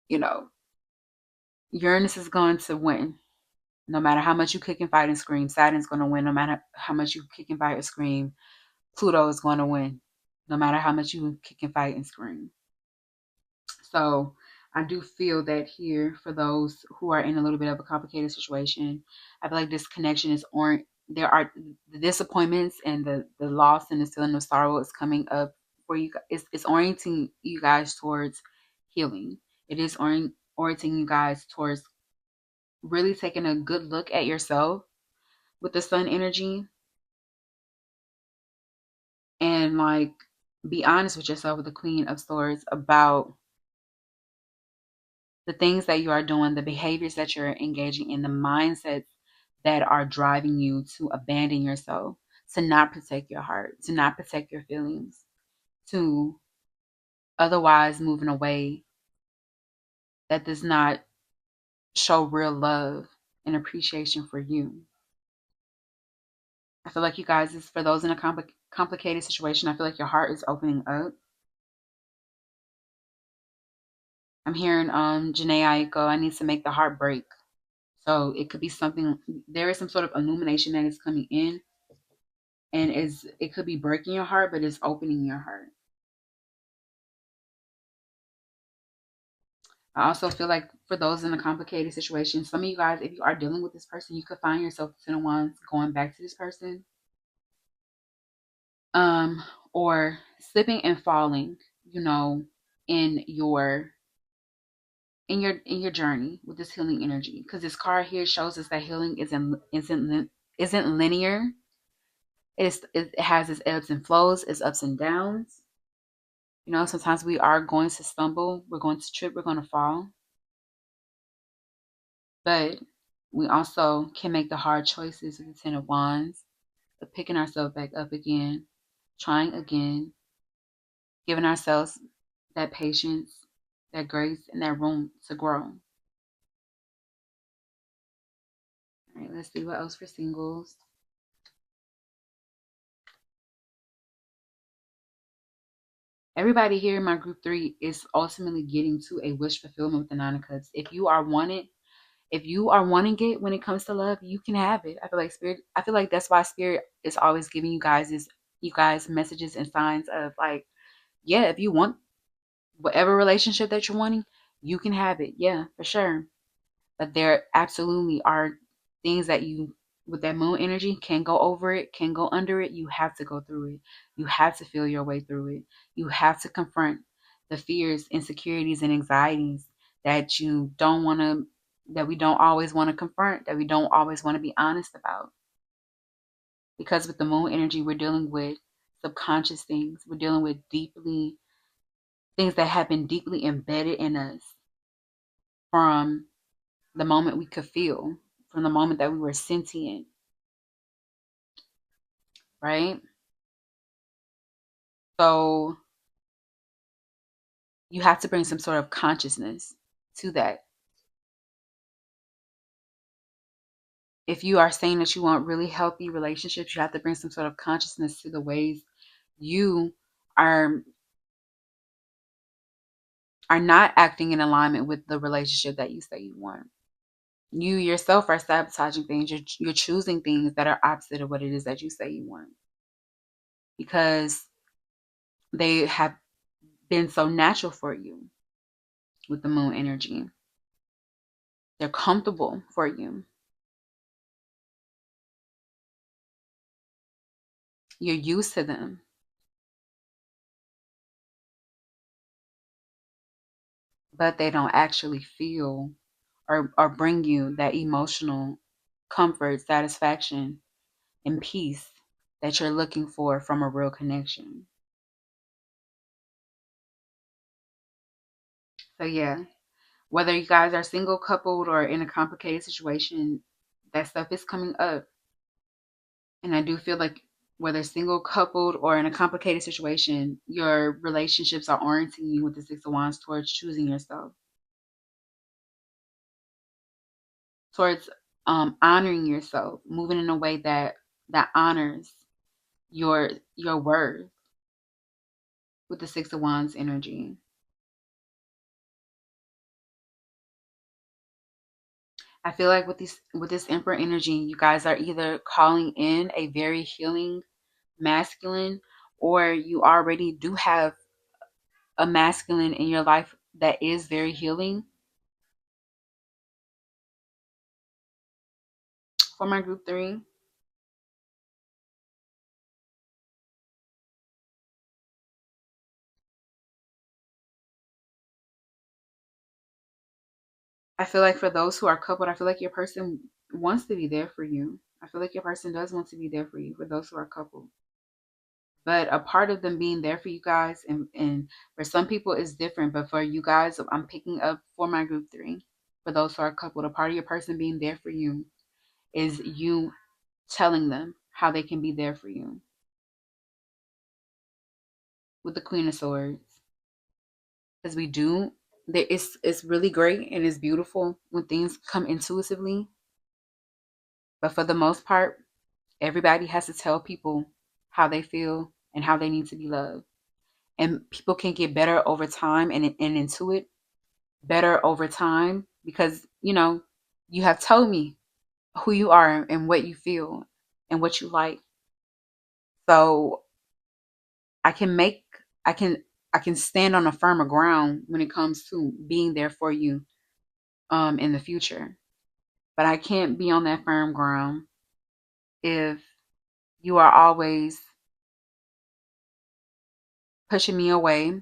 you know, Uranus is going to win. No matter how much you kick and fight and scream, Saturn's going to win. No matter how much you kick and fight and scream, Pluto is going to win. No matter how much you kick and fight and scream. So I do feel that here, for those who are in a little bit of a complicated situation, I feel like this connection is there are the disappointments and the loss and the feeling of sorrow is coming up for you. It's orienting you guys towards healing. It is orienting you guys towards really taking a good look at yourself with the sun energy, and like be honest with yourself with the Queen of Swords about the things that you are doing, the behaviors that you're engaging in, the mindsets that are driving you to abandon yourself, to not protect your heart, to not protect your feelings, to otherwise move in a way that does not show real love and appreciation for you. I feel like you guys, is for those in a complicated situation, I feel like your heart is opening up. I'm hearing Janae Aiko, I need to make the heart break. So it could be something, there is some sort of illumination that is coming in, and it could be breaking your heart, but it's opening your heart. I also feel like for those in a complicated situation, some of you guys, if you are dealing with this person, you could find yourself to the ones going back to this person, um, or slipping and falling, you know, in your in your journey with this healing energy. Because this card here shows us that healing isn't linear. It has its ebbs and flows, its ups and downs. You know, sometimes we are going to stumble, we're going to trip, we're going to fall. But we also can make the hard choices with the Ten of Wands, of picking ourselves back up again, trying again, giving ourselves that patience, that grace, and that room to grow. All right, let's see what else for singles. Everybody here in my group 3 is ultimately getting to a wish fulfillment with the Nine of Cups. If you are wanting it when it comes to love, you can have it. I feel like that's why Spirit is always giving you guys messages and signs of like, yeah, if you want whatever relationship that you're wanting, you can have it. Yeah, for sure. But there absolutely are things that you, with that moon energy, can go over it, can go under it. You have to go through it. You have to feel your way through it. You have to confront the fears, insecurities, and anxieties that you don't want to, that we don't always want to confront, that we don't always want to be honest about. Because with the moon energy, we're dealing with subconscious things. We're dealing with things that have been deeply embedded in us from the moment we could feel, from the moment that we were sentient, right? So You have to bring some sort of consciousness to that. If you are saying that you want really healthy relationships, you have to bring some sort of consciousness to the ways you are are not acting in alignment with the relationship that you say you want. You yourself are sabotaging things. You're choosing things that are opposite of what it is that you say you want, because they have been so natural for you with the moon energy. They're comfortable for you. You're used to them, but they don't actually feel or bring you that emotional comfort, satisfaction, and peace that you're looking for from a real connection. So yeah, whether you guys are single, coupled, or in a complicated situation, that stuff is coming up. And I do feel like whether single, coupled, or in a complicated situation, your relationships are orienting you with the Six of Wands towards choosing yourself, towards honoring yourself, moving in a way that honors your worth with the Six of Wands energy. I feel like with this Emperor energy, you guys are either calling in a very healing masculine, or you already do have a masculine in your life that is very healing. For my group 3, I feel like for those who are coupled, I feel like your person wants to be there for you. I feel like your person does want to be there for you, for those who are coupled. But a part of them being there for you guys, and for some people it's different, but for you guys, I'm picking up for my group 3. For those who are coupled, a part of your person being there for you is you telling them how they can be there for you with the Queen of Swords. Because we do, it's really great and it's beautiful when things come intuitively. But for the most part, everybody has to tell people how they feel and how they need to be loved. And people can get better over time and into it better over time because, you have told me who you are and what you feel and what you like. So I can make, I can, I can stand on a firmer ground when it comes to being there for you in the future. But I can't be on that firm ground if you are always pushing me away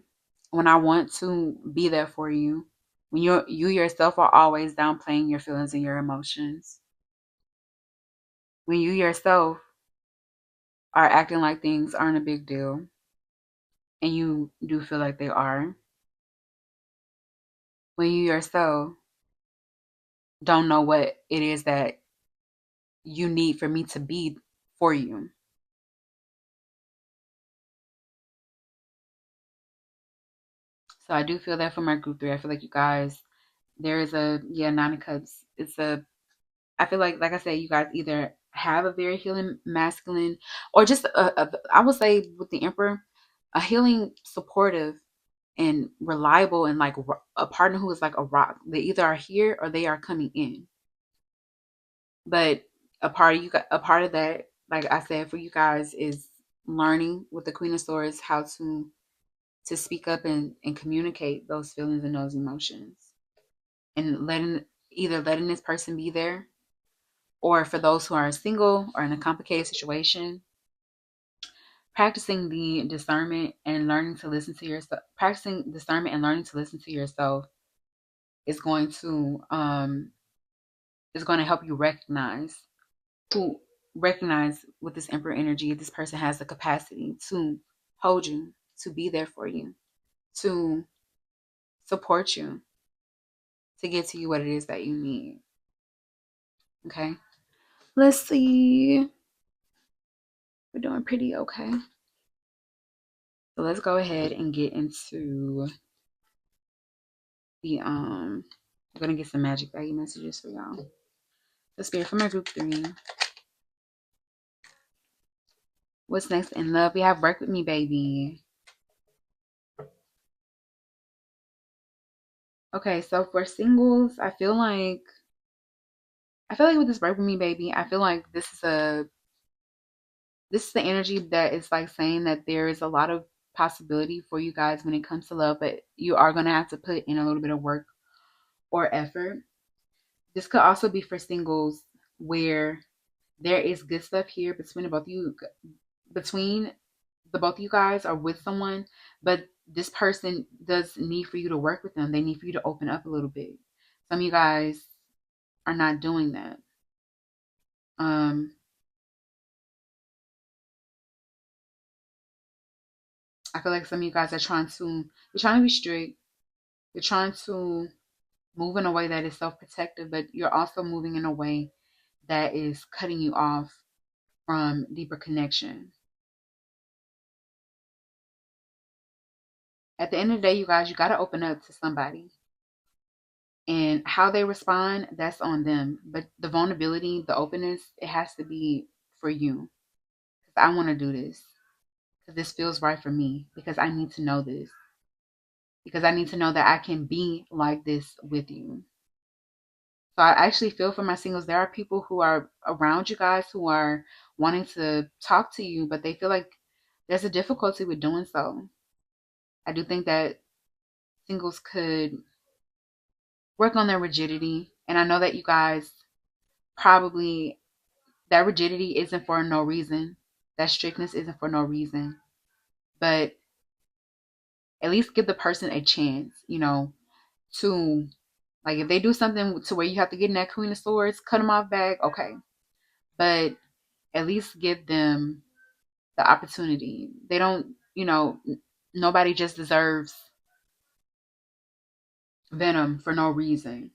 when I want to be there for you. When you yourself are always downplaying your feelings and your emotions. When you yourself are acting like things aren't a big deal and you do feel like they are. When you yourself don't know what it is that you need for me to be for you. So I do feel that for my group 3. I feel like you guys, there is a, yeah, 9 of Cups. I feel like I said, you guys either have a very healing masculine or just I would say with the Emperor, a healing, supportive, and reliable, and like a partner who is like a rock. They either are here or they are coming in. But a part of that, like I said, for you guys is learning with the Queen of Swords how to speak up and communicate those feelings and those emotions, and letting this person be there, or for those who are single or in a complicated situation, practicing the discernment and learning to listen to yourself. Practicing discernment and learning to listen to yourself is going to help you who recognize with this Emperor energy, this person has the capacity to hold you, to be there for you, to support you, to get to you what it is that you need. Okay. Let's see. We're doing pretty okay. So let's go ahead and get into the I'm gonna get some magic value messages for y'all. The spirit for my group 3. What's next in love? We have work with me, baby. Okay, so for singles, I feel like with this work with me, baby, I feel like this is the energy that is like saying that there is a lot of possibility for you guys when it comes to love, but you are gonna have to put in a little bit of work or effort. This could also be for singles where there is good stuff here between the both of you, between the both of you guys are with someone, but this person does need for you to work with them. They need for you to open up a little bit. Some of you guys are not doing that. Um, I feel like some of you guys are you're trying to be strict. You're trying to move in a way that is self-protective, but you're also moving in a way that is cutting you off from deeper connection. At the end of the day, you guys, you got to open up to somebody. And how they respond, that's on them. But the vulnerability, the openness, it has to be for you. Because I want to do this. Because this feels right for me. Because I need to know this. Because I need to know that I can be like this with you. So I actually feel for my singles. There are people who are around you guys who are wanting to talk to you, but they feel like there's a difficulty with doing so. I do think that singles could work on their rigidity. And I know that you guys probably, that rigidity isn't for no reason. That strictness isn't for no reason. But at least give the person a chance, to, like, if they do something to where you have to get in that Queen of Swords, cut them off back, okay. But at least give them the opportunity. They don't, nobody just deserves venom for no reason.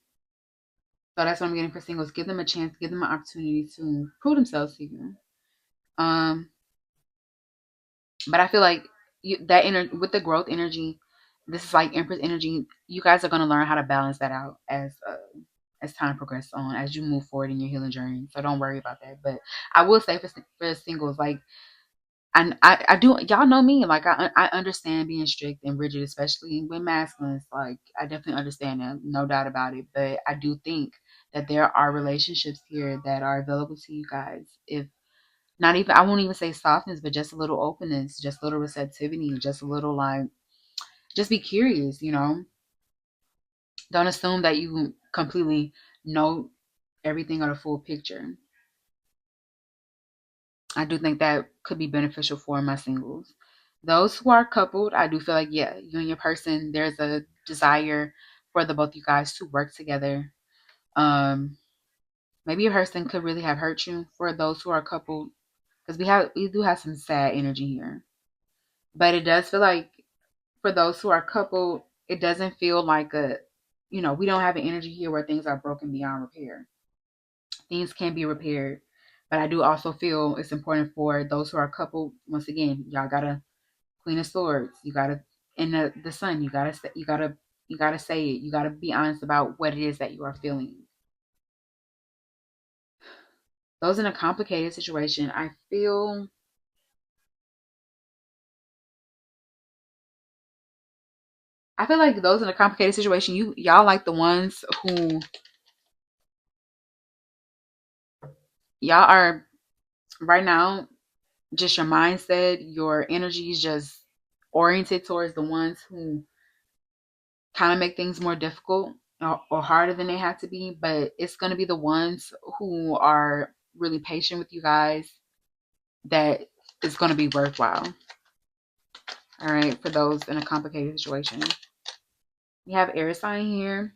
So that's what I'm getting for singles. Give them a chance, give them an opportunity to prove themselves to you. Um, but I feel like with the growth energy, this is like Empress energy. You guys are gonna learn how to balance that out as time progresses on, as you move forward in your healing journey. So don't worry about that. But I will say for singles, like, and I do, y'all know me, like I understand being strict and rigid, especially with masculines. Like I definitely understand that, no doubt about it. But I do think that there are relationships here that are available to you guys. If not even, I won't even say softness, but just a little openness, just a little receptivity, just a little like, just be curious. Don't assume that you completely know everything or the full picture. I do think that could be beneficial for my singles. Those who are coupled, I do feel like, yeah, you and your person, there's a desire for the both of you guys to work together. Um, Maybe your person could really have hurt you for those who are coupled, because we do have some sad energy here. But it does feel like for those who are coupled, it doesn't feel like we don't have an energy here where things are broken beyond repair. Things can be repaired. But I do also feel it's important for those who are coupled. Once again, y'all gotta Queen of Swords. You gotta in the Sun. You gotta say it. You gotta be honest about what it is that you are feeling. Those in a complicated situation, I feel like those in a complicated situation, y'all like the ones who y'all are right now. Just your mindset, your energy is just oriented towards the ones who kind of make things more difficult or harder than they have to be. But it's going to be the ones who are really patient with you guys that is going to be worthwhile. All right, for those in a complicated situation. We have air sign here.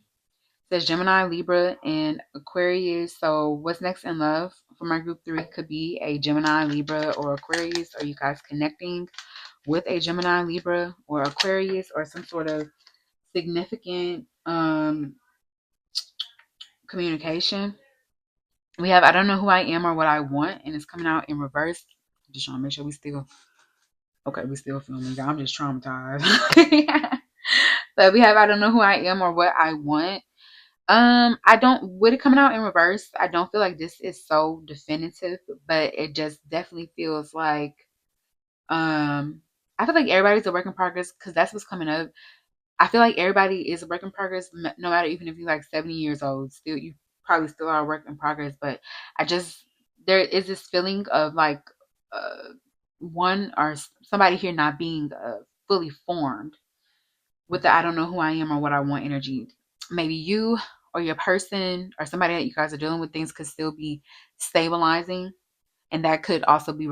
It says Gemini, Libra, and Aquarius. So what's next in love for my group 3 could be a Gemini, Libra, or Aquarius. Are you guys connecting with a Gemini, Libra, or Aquarius, or some sort of significant communication? We have I don't know who I am or what I want, and it's coming out in reverse. Just trying to make sure we still filming. I'm just traumatized. But we have I don't know who I am or what I want. I don't with it coming out in reverse, I don't feel like this is so definitive, but it just definitely feels like um I feel like everybody's a work in progress because that's what's coming up. I feel like everybody is a work in progress, no matter even if you're like 70 years old, still you probably still are a work in progress. But I just there is this feeling of like one or somebody here not being fully formed with the I don't know who I am or what I want energy. Maybe you or your person or somebody that you guys are dealing with, things could still be stabilizing, and that could also be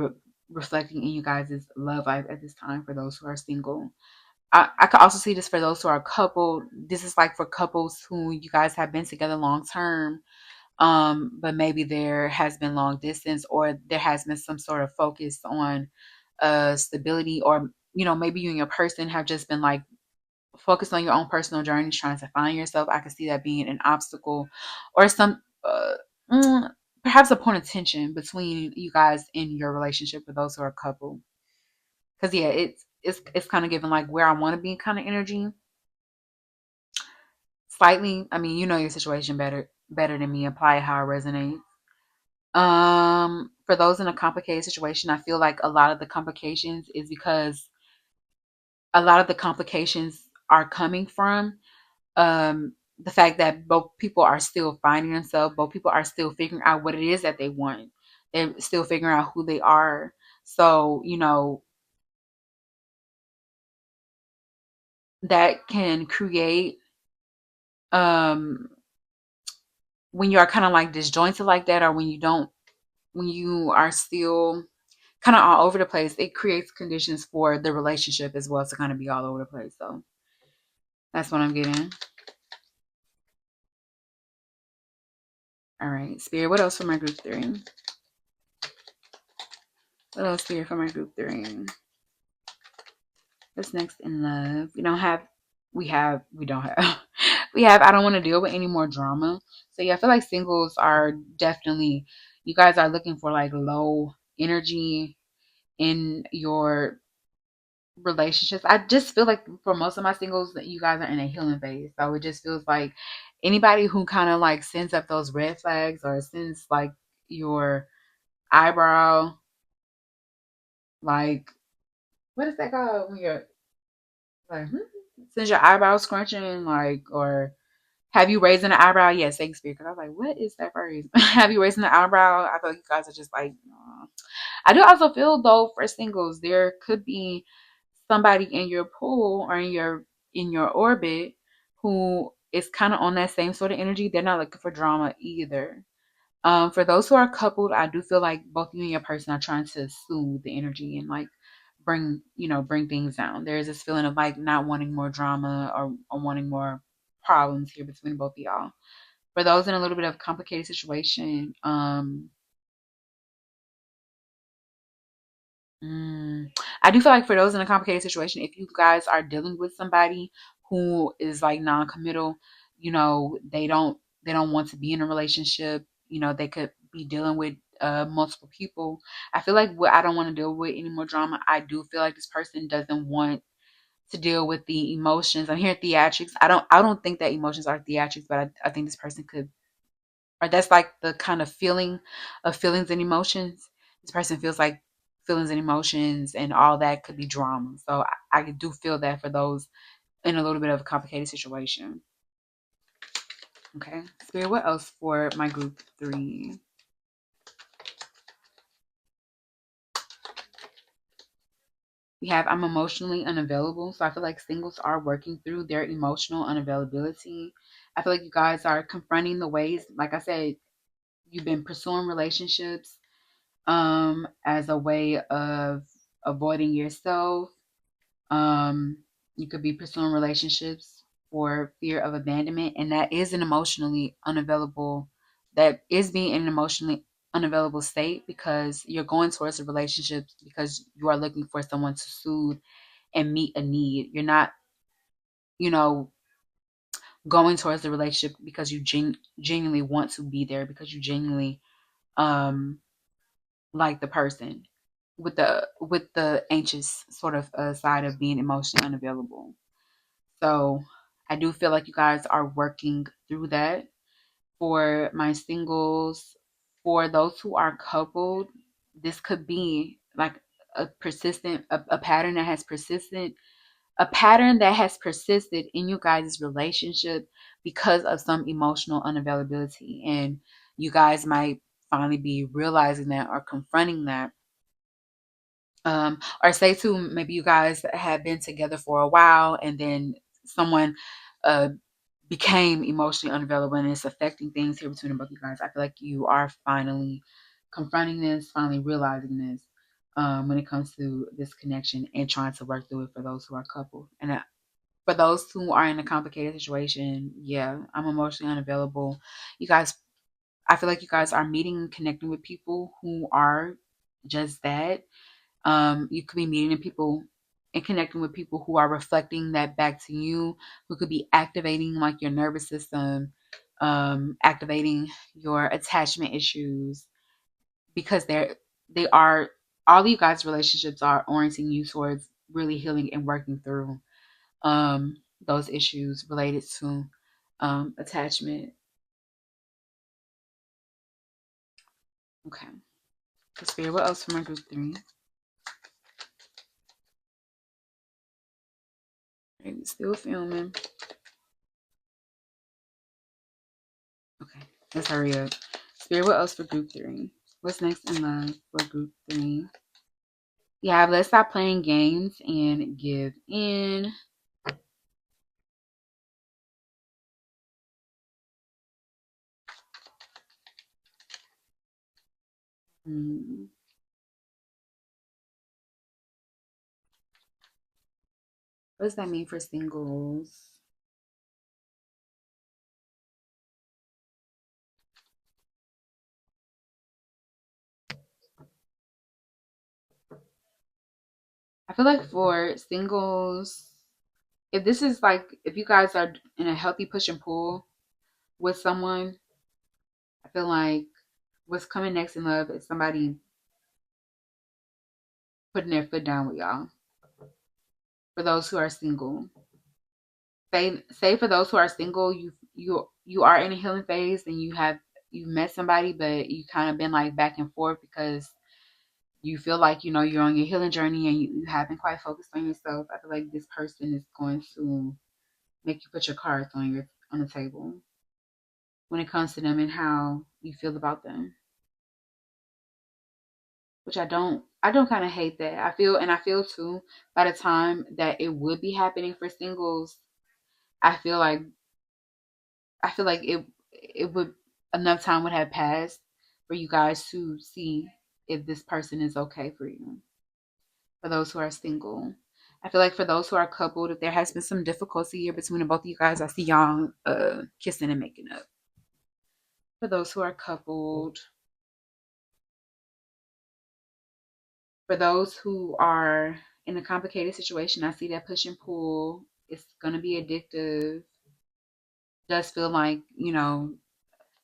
reflecting in you guys' love life at this time for those who are single. I could also see this for those who are coupled. This is like for couples who you guys have been together long term, but maybe there has been long distance or there has been some sort of focus on stability, or maybe you and your person have just been like focused on your own personal journey, trying to find yourself. I could see that being an obstacle or some mm, perhaps a point of tension between you guys in your relationship for those who are a couple. Because yeah, it's kind of giving like where I want to be kind of energy. Slightly, I mean, you know your situation better than me. Apply it how it resonates. For those in a complicated situation, I feel like a lot of the complications is because a lot of the complications are coming from the fact that both people are still finding themselves, both people are still figuring out what it is that they want. They're still figuring out who they are. So, that can create um when you are kind of like disjointed like that, or when you are still kind of all over the place, it creates conditions for the relationship as well to kind of be all over the place. So that's what I'm getting. All right, Spirit, what else for my group three? What else, Spirit, for my group three? What's next in love? We don't have, we have, I don't want to deal with any more drama. So yeah, I feel like singles are definitely, you guys are looking for like low energy in your relationships. I just feel like for most of my singles that you guys are in a healing phase. So it just feels like anybody who kind of like sends up those red flags or sends like your eyebrow, like what is that called when you're like sends your eyebrow scrunching, like, or have you raised an eyebrow? Yes, Shakespeare. Because I was like, what is that phrase? Have you raised an eyebrow? I feel like you guys are just like, aw. I do also feel though for singles, there could be somebody in your pool or in your orbit who is kind of on that same sort of energy. They're not looking for drama either. For those who are coupled, I do feel like both you and your person are trying to soothe the energy and like bring things down. There's this feeling of like not wanting more drama or wanting more problems here between both of y'all. For those in a little bit of complicated situation, I do feel like for those in a complicated situation, if you guys are dealing with somebody who is like non-committal, they don't want to be in a relationship. They could be dealing with multiple people. I feel like what I don't want to deal with any more drama. I do feel like this person doesn't want to deal with the emotions. I'm here theatrics. I don't think that emotions are theatrics, but I think this person could, or that's like the kind of feeling of feelings and emotions. This person feels like feelings and emotions and all that could be drama. So I do feel that for those in a little bit of a complicated situation. Okay. Spirit, what else for my group three? We have I'm emotionally unavailable. So I feel like singles are working through their emotional unavailability. I feel like you guys are confronting the ways, like I said, you've been pursuing relationships as a way of avoiding yourself. Um, you could be pursuing relationships for fear of abandonment, and that is an emotionally unavailable. That is being in an emotionally unavailable state because you're going towards a relationship because you are looking for someone to soothe and meet a need. You're not, you know, going towards the relationship because you genuinely want to be there because you genuinely um like the person with the anxious sort of side of being emotionally unavailable. So I do feel like you guys are working through that. For my singles, for those who are coupled, this could be like a pattern that has persisted, a pattern that has persisted in you guys' relationship because of some emotional unavailability. And you guys might finally be realizing that or confronting that. Or say too, maybe you guys have been together for a while and then someone uh, became emotionally unavailable and it's affecting things here between the both of you guys. I feel like you are finally confronting this, finally realizing this when it comes to this connection and trying to work through it for those who are coupled. And for those who are in a complicated situation, yeah, I'm emotionally unavailable. You guys, I feel like you guys are meeting and connecting with people who are just that. You could be meeting people and connecting with people who are reflecting that back to you, who could be activating like your nervous system, activating your attachment issues because they are all of you guys' relationships are orienting you towards really healing and working through those issues related to attachment. Okay. So Spirit, what else from our group three? Right, still filming. Okay, let's hurry up. Spirit, what else for group three? What's next in love for group three? Yeah, let's stop playing games and give in. Hmm. What does that mean for singles? I feel like for singles, if this is like, if you guys are in a healthy push and pull with someone, I feel like what's coming next in love is somebody putting their foot down with y'all. For those who are single, say for those who are single, you are in a healing phase and you met somebody, but you kind of been like back and forth because you feel like you're on your healing journey and you haven't quite focused on yourself. I feel like this person is going to make you put your cards on the table when it comes to them and how you feel about them. Which I don't kind of hate that. I feel too by the time that it would be happening for singles, I feel like it would enough time would have passed for you guys to see if this person is okay for you. For those who are single, I feel like for those who are coupled, if there has been some difficulty here between the both of you guys, I see y'all kissing and making up. For those who are coupled, for those who are in a complicated situation, I see that push and pull. It's gonna be addictive. Does feel like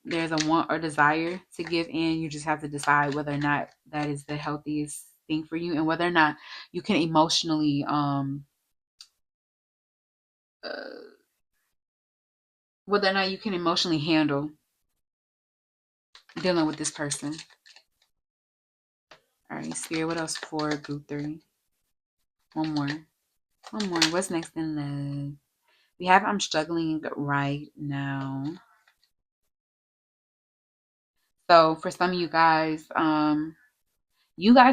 there's a want or desire to give in. You just have to decide whether or not that is the healthiest thing for you, and whether or not you can emotionally uh, whether or not you can emotionally handle dealing with this person. All right, Spirit, what else for group three? One more. One more. What's next in love? We have I'm struggling right now. So for some of you guys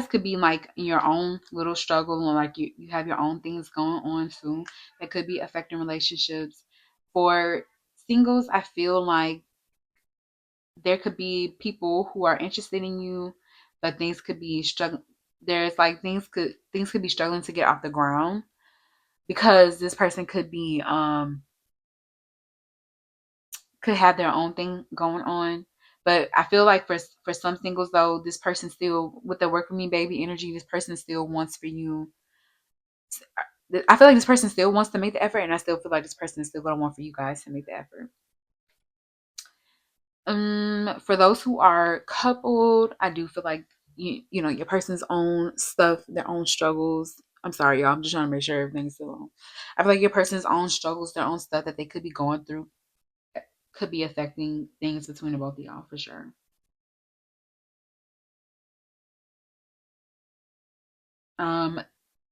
could be like in your own little struggle, or like you have your own things going on too that could be affecting relationships. For singles, I feel like there could be people who are interested in you, but things could be struggling. There's like things could be struggling to get off the ground because this person could have their own thing going on. But I feel like for some singles though, this person still with the work with me baby energy, this person still wants for you. I feel like this person still wants to make the effort, and I still feel like this person is still gonna want for you guys to make the effort. For those who are coupled, I do feel like your person's own stuff, their own struggles, I'm sorry, y'all. I'm just trying to make sure everything's still on. I feel like your person's own struggles, their own stuff that they could be going through, could be affecting things between the both of y'all for sure. Um,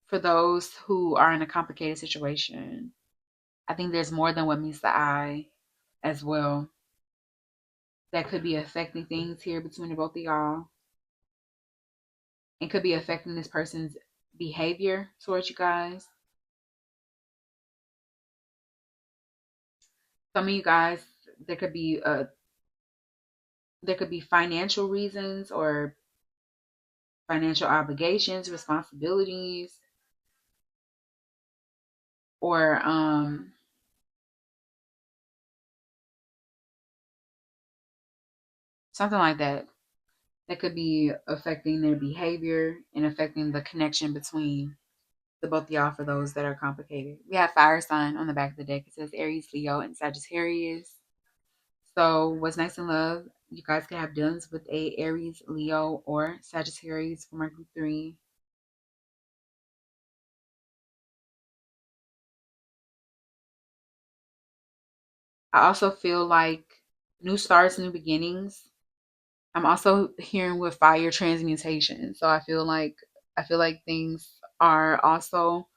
for those who are in a complicated situation, I think there's more than what meets the eye as well that could be affecting things here between the both of y'all. It could be affecting this person's behavior towards you guys. Some of you guys, there could be there could be financial reasons or financial obligations, responsibilities, or something like that that could be affecting their behavior and affecting the connection between the both of y'all for those that are complicated. We have fire sign on the back of the deck. It says Aries, Leo, and Sagittarius. So what's nice in love, you guys can have dealings with a Aries, Leo, or Sagittarius for my group three. I also feel like new starts, new beginnings. I'm also hearing with fire transmutation. So I feel like things are also,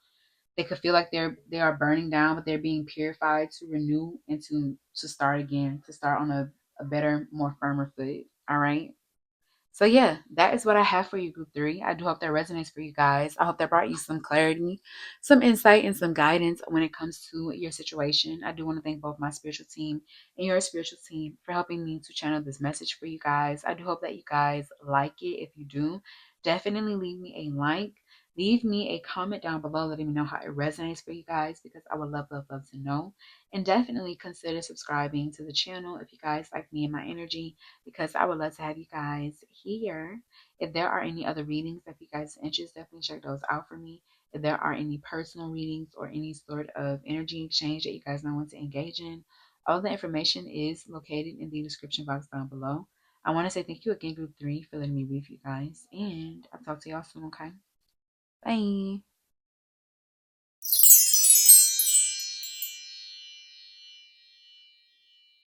they could feel like they are burning down, but they're being purified to renew and to start again, to start on a better, more firmer foot. All right. So yeah, that is what I have for you, group three. I do hope that resonates for you guys. I hope that brought you some clarity, some insight, and some guidance when it comes to your situation. I do want to thank both my spiritual team and your spiritual team for helping me to channel this message for you guys. I do hope that you guys like it. If you do, definitely leave me a like. Leave me a comment down below letting me know how it resonates for you guys because I would love, love, love to know. And definitely consider subscribing to the channel if you guys like me and my energy because I would love to have you guys here. If there are any other readings that you guys are interested, definitely check those out for me. If there are any personal readings or any sort of energy exchange that you guys might want to engage in, all the information is located in the description box down below. I want to say thank you again, Group 3, for letting me read for you guys, and I'll talk to y'all soon, okay? Bye.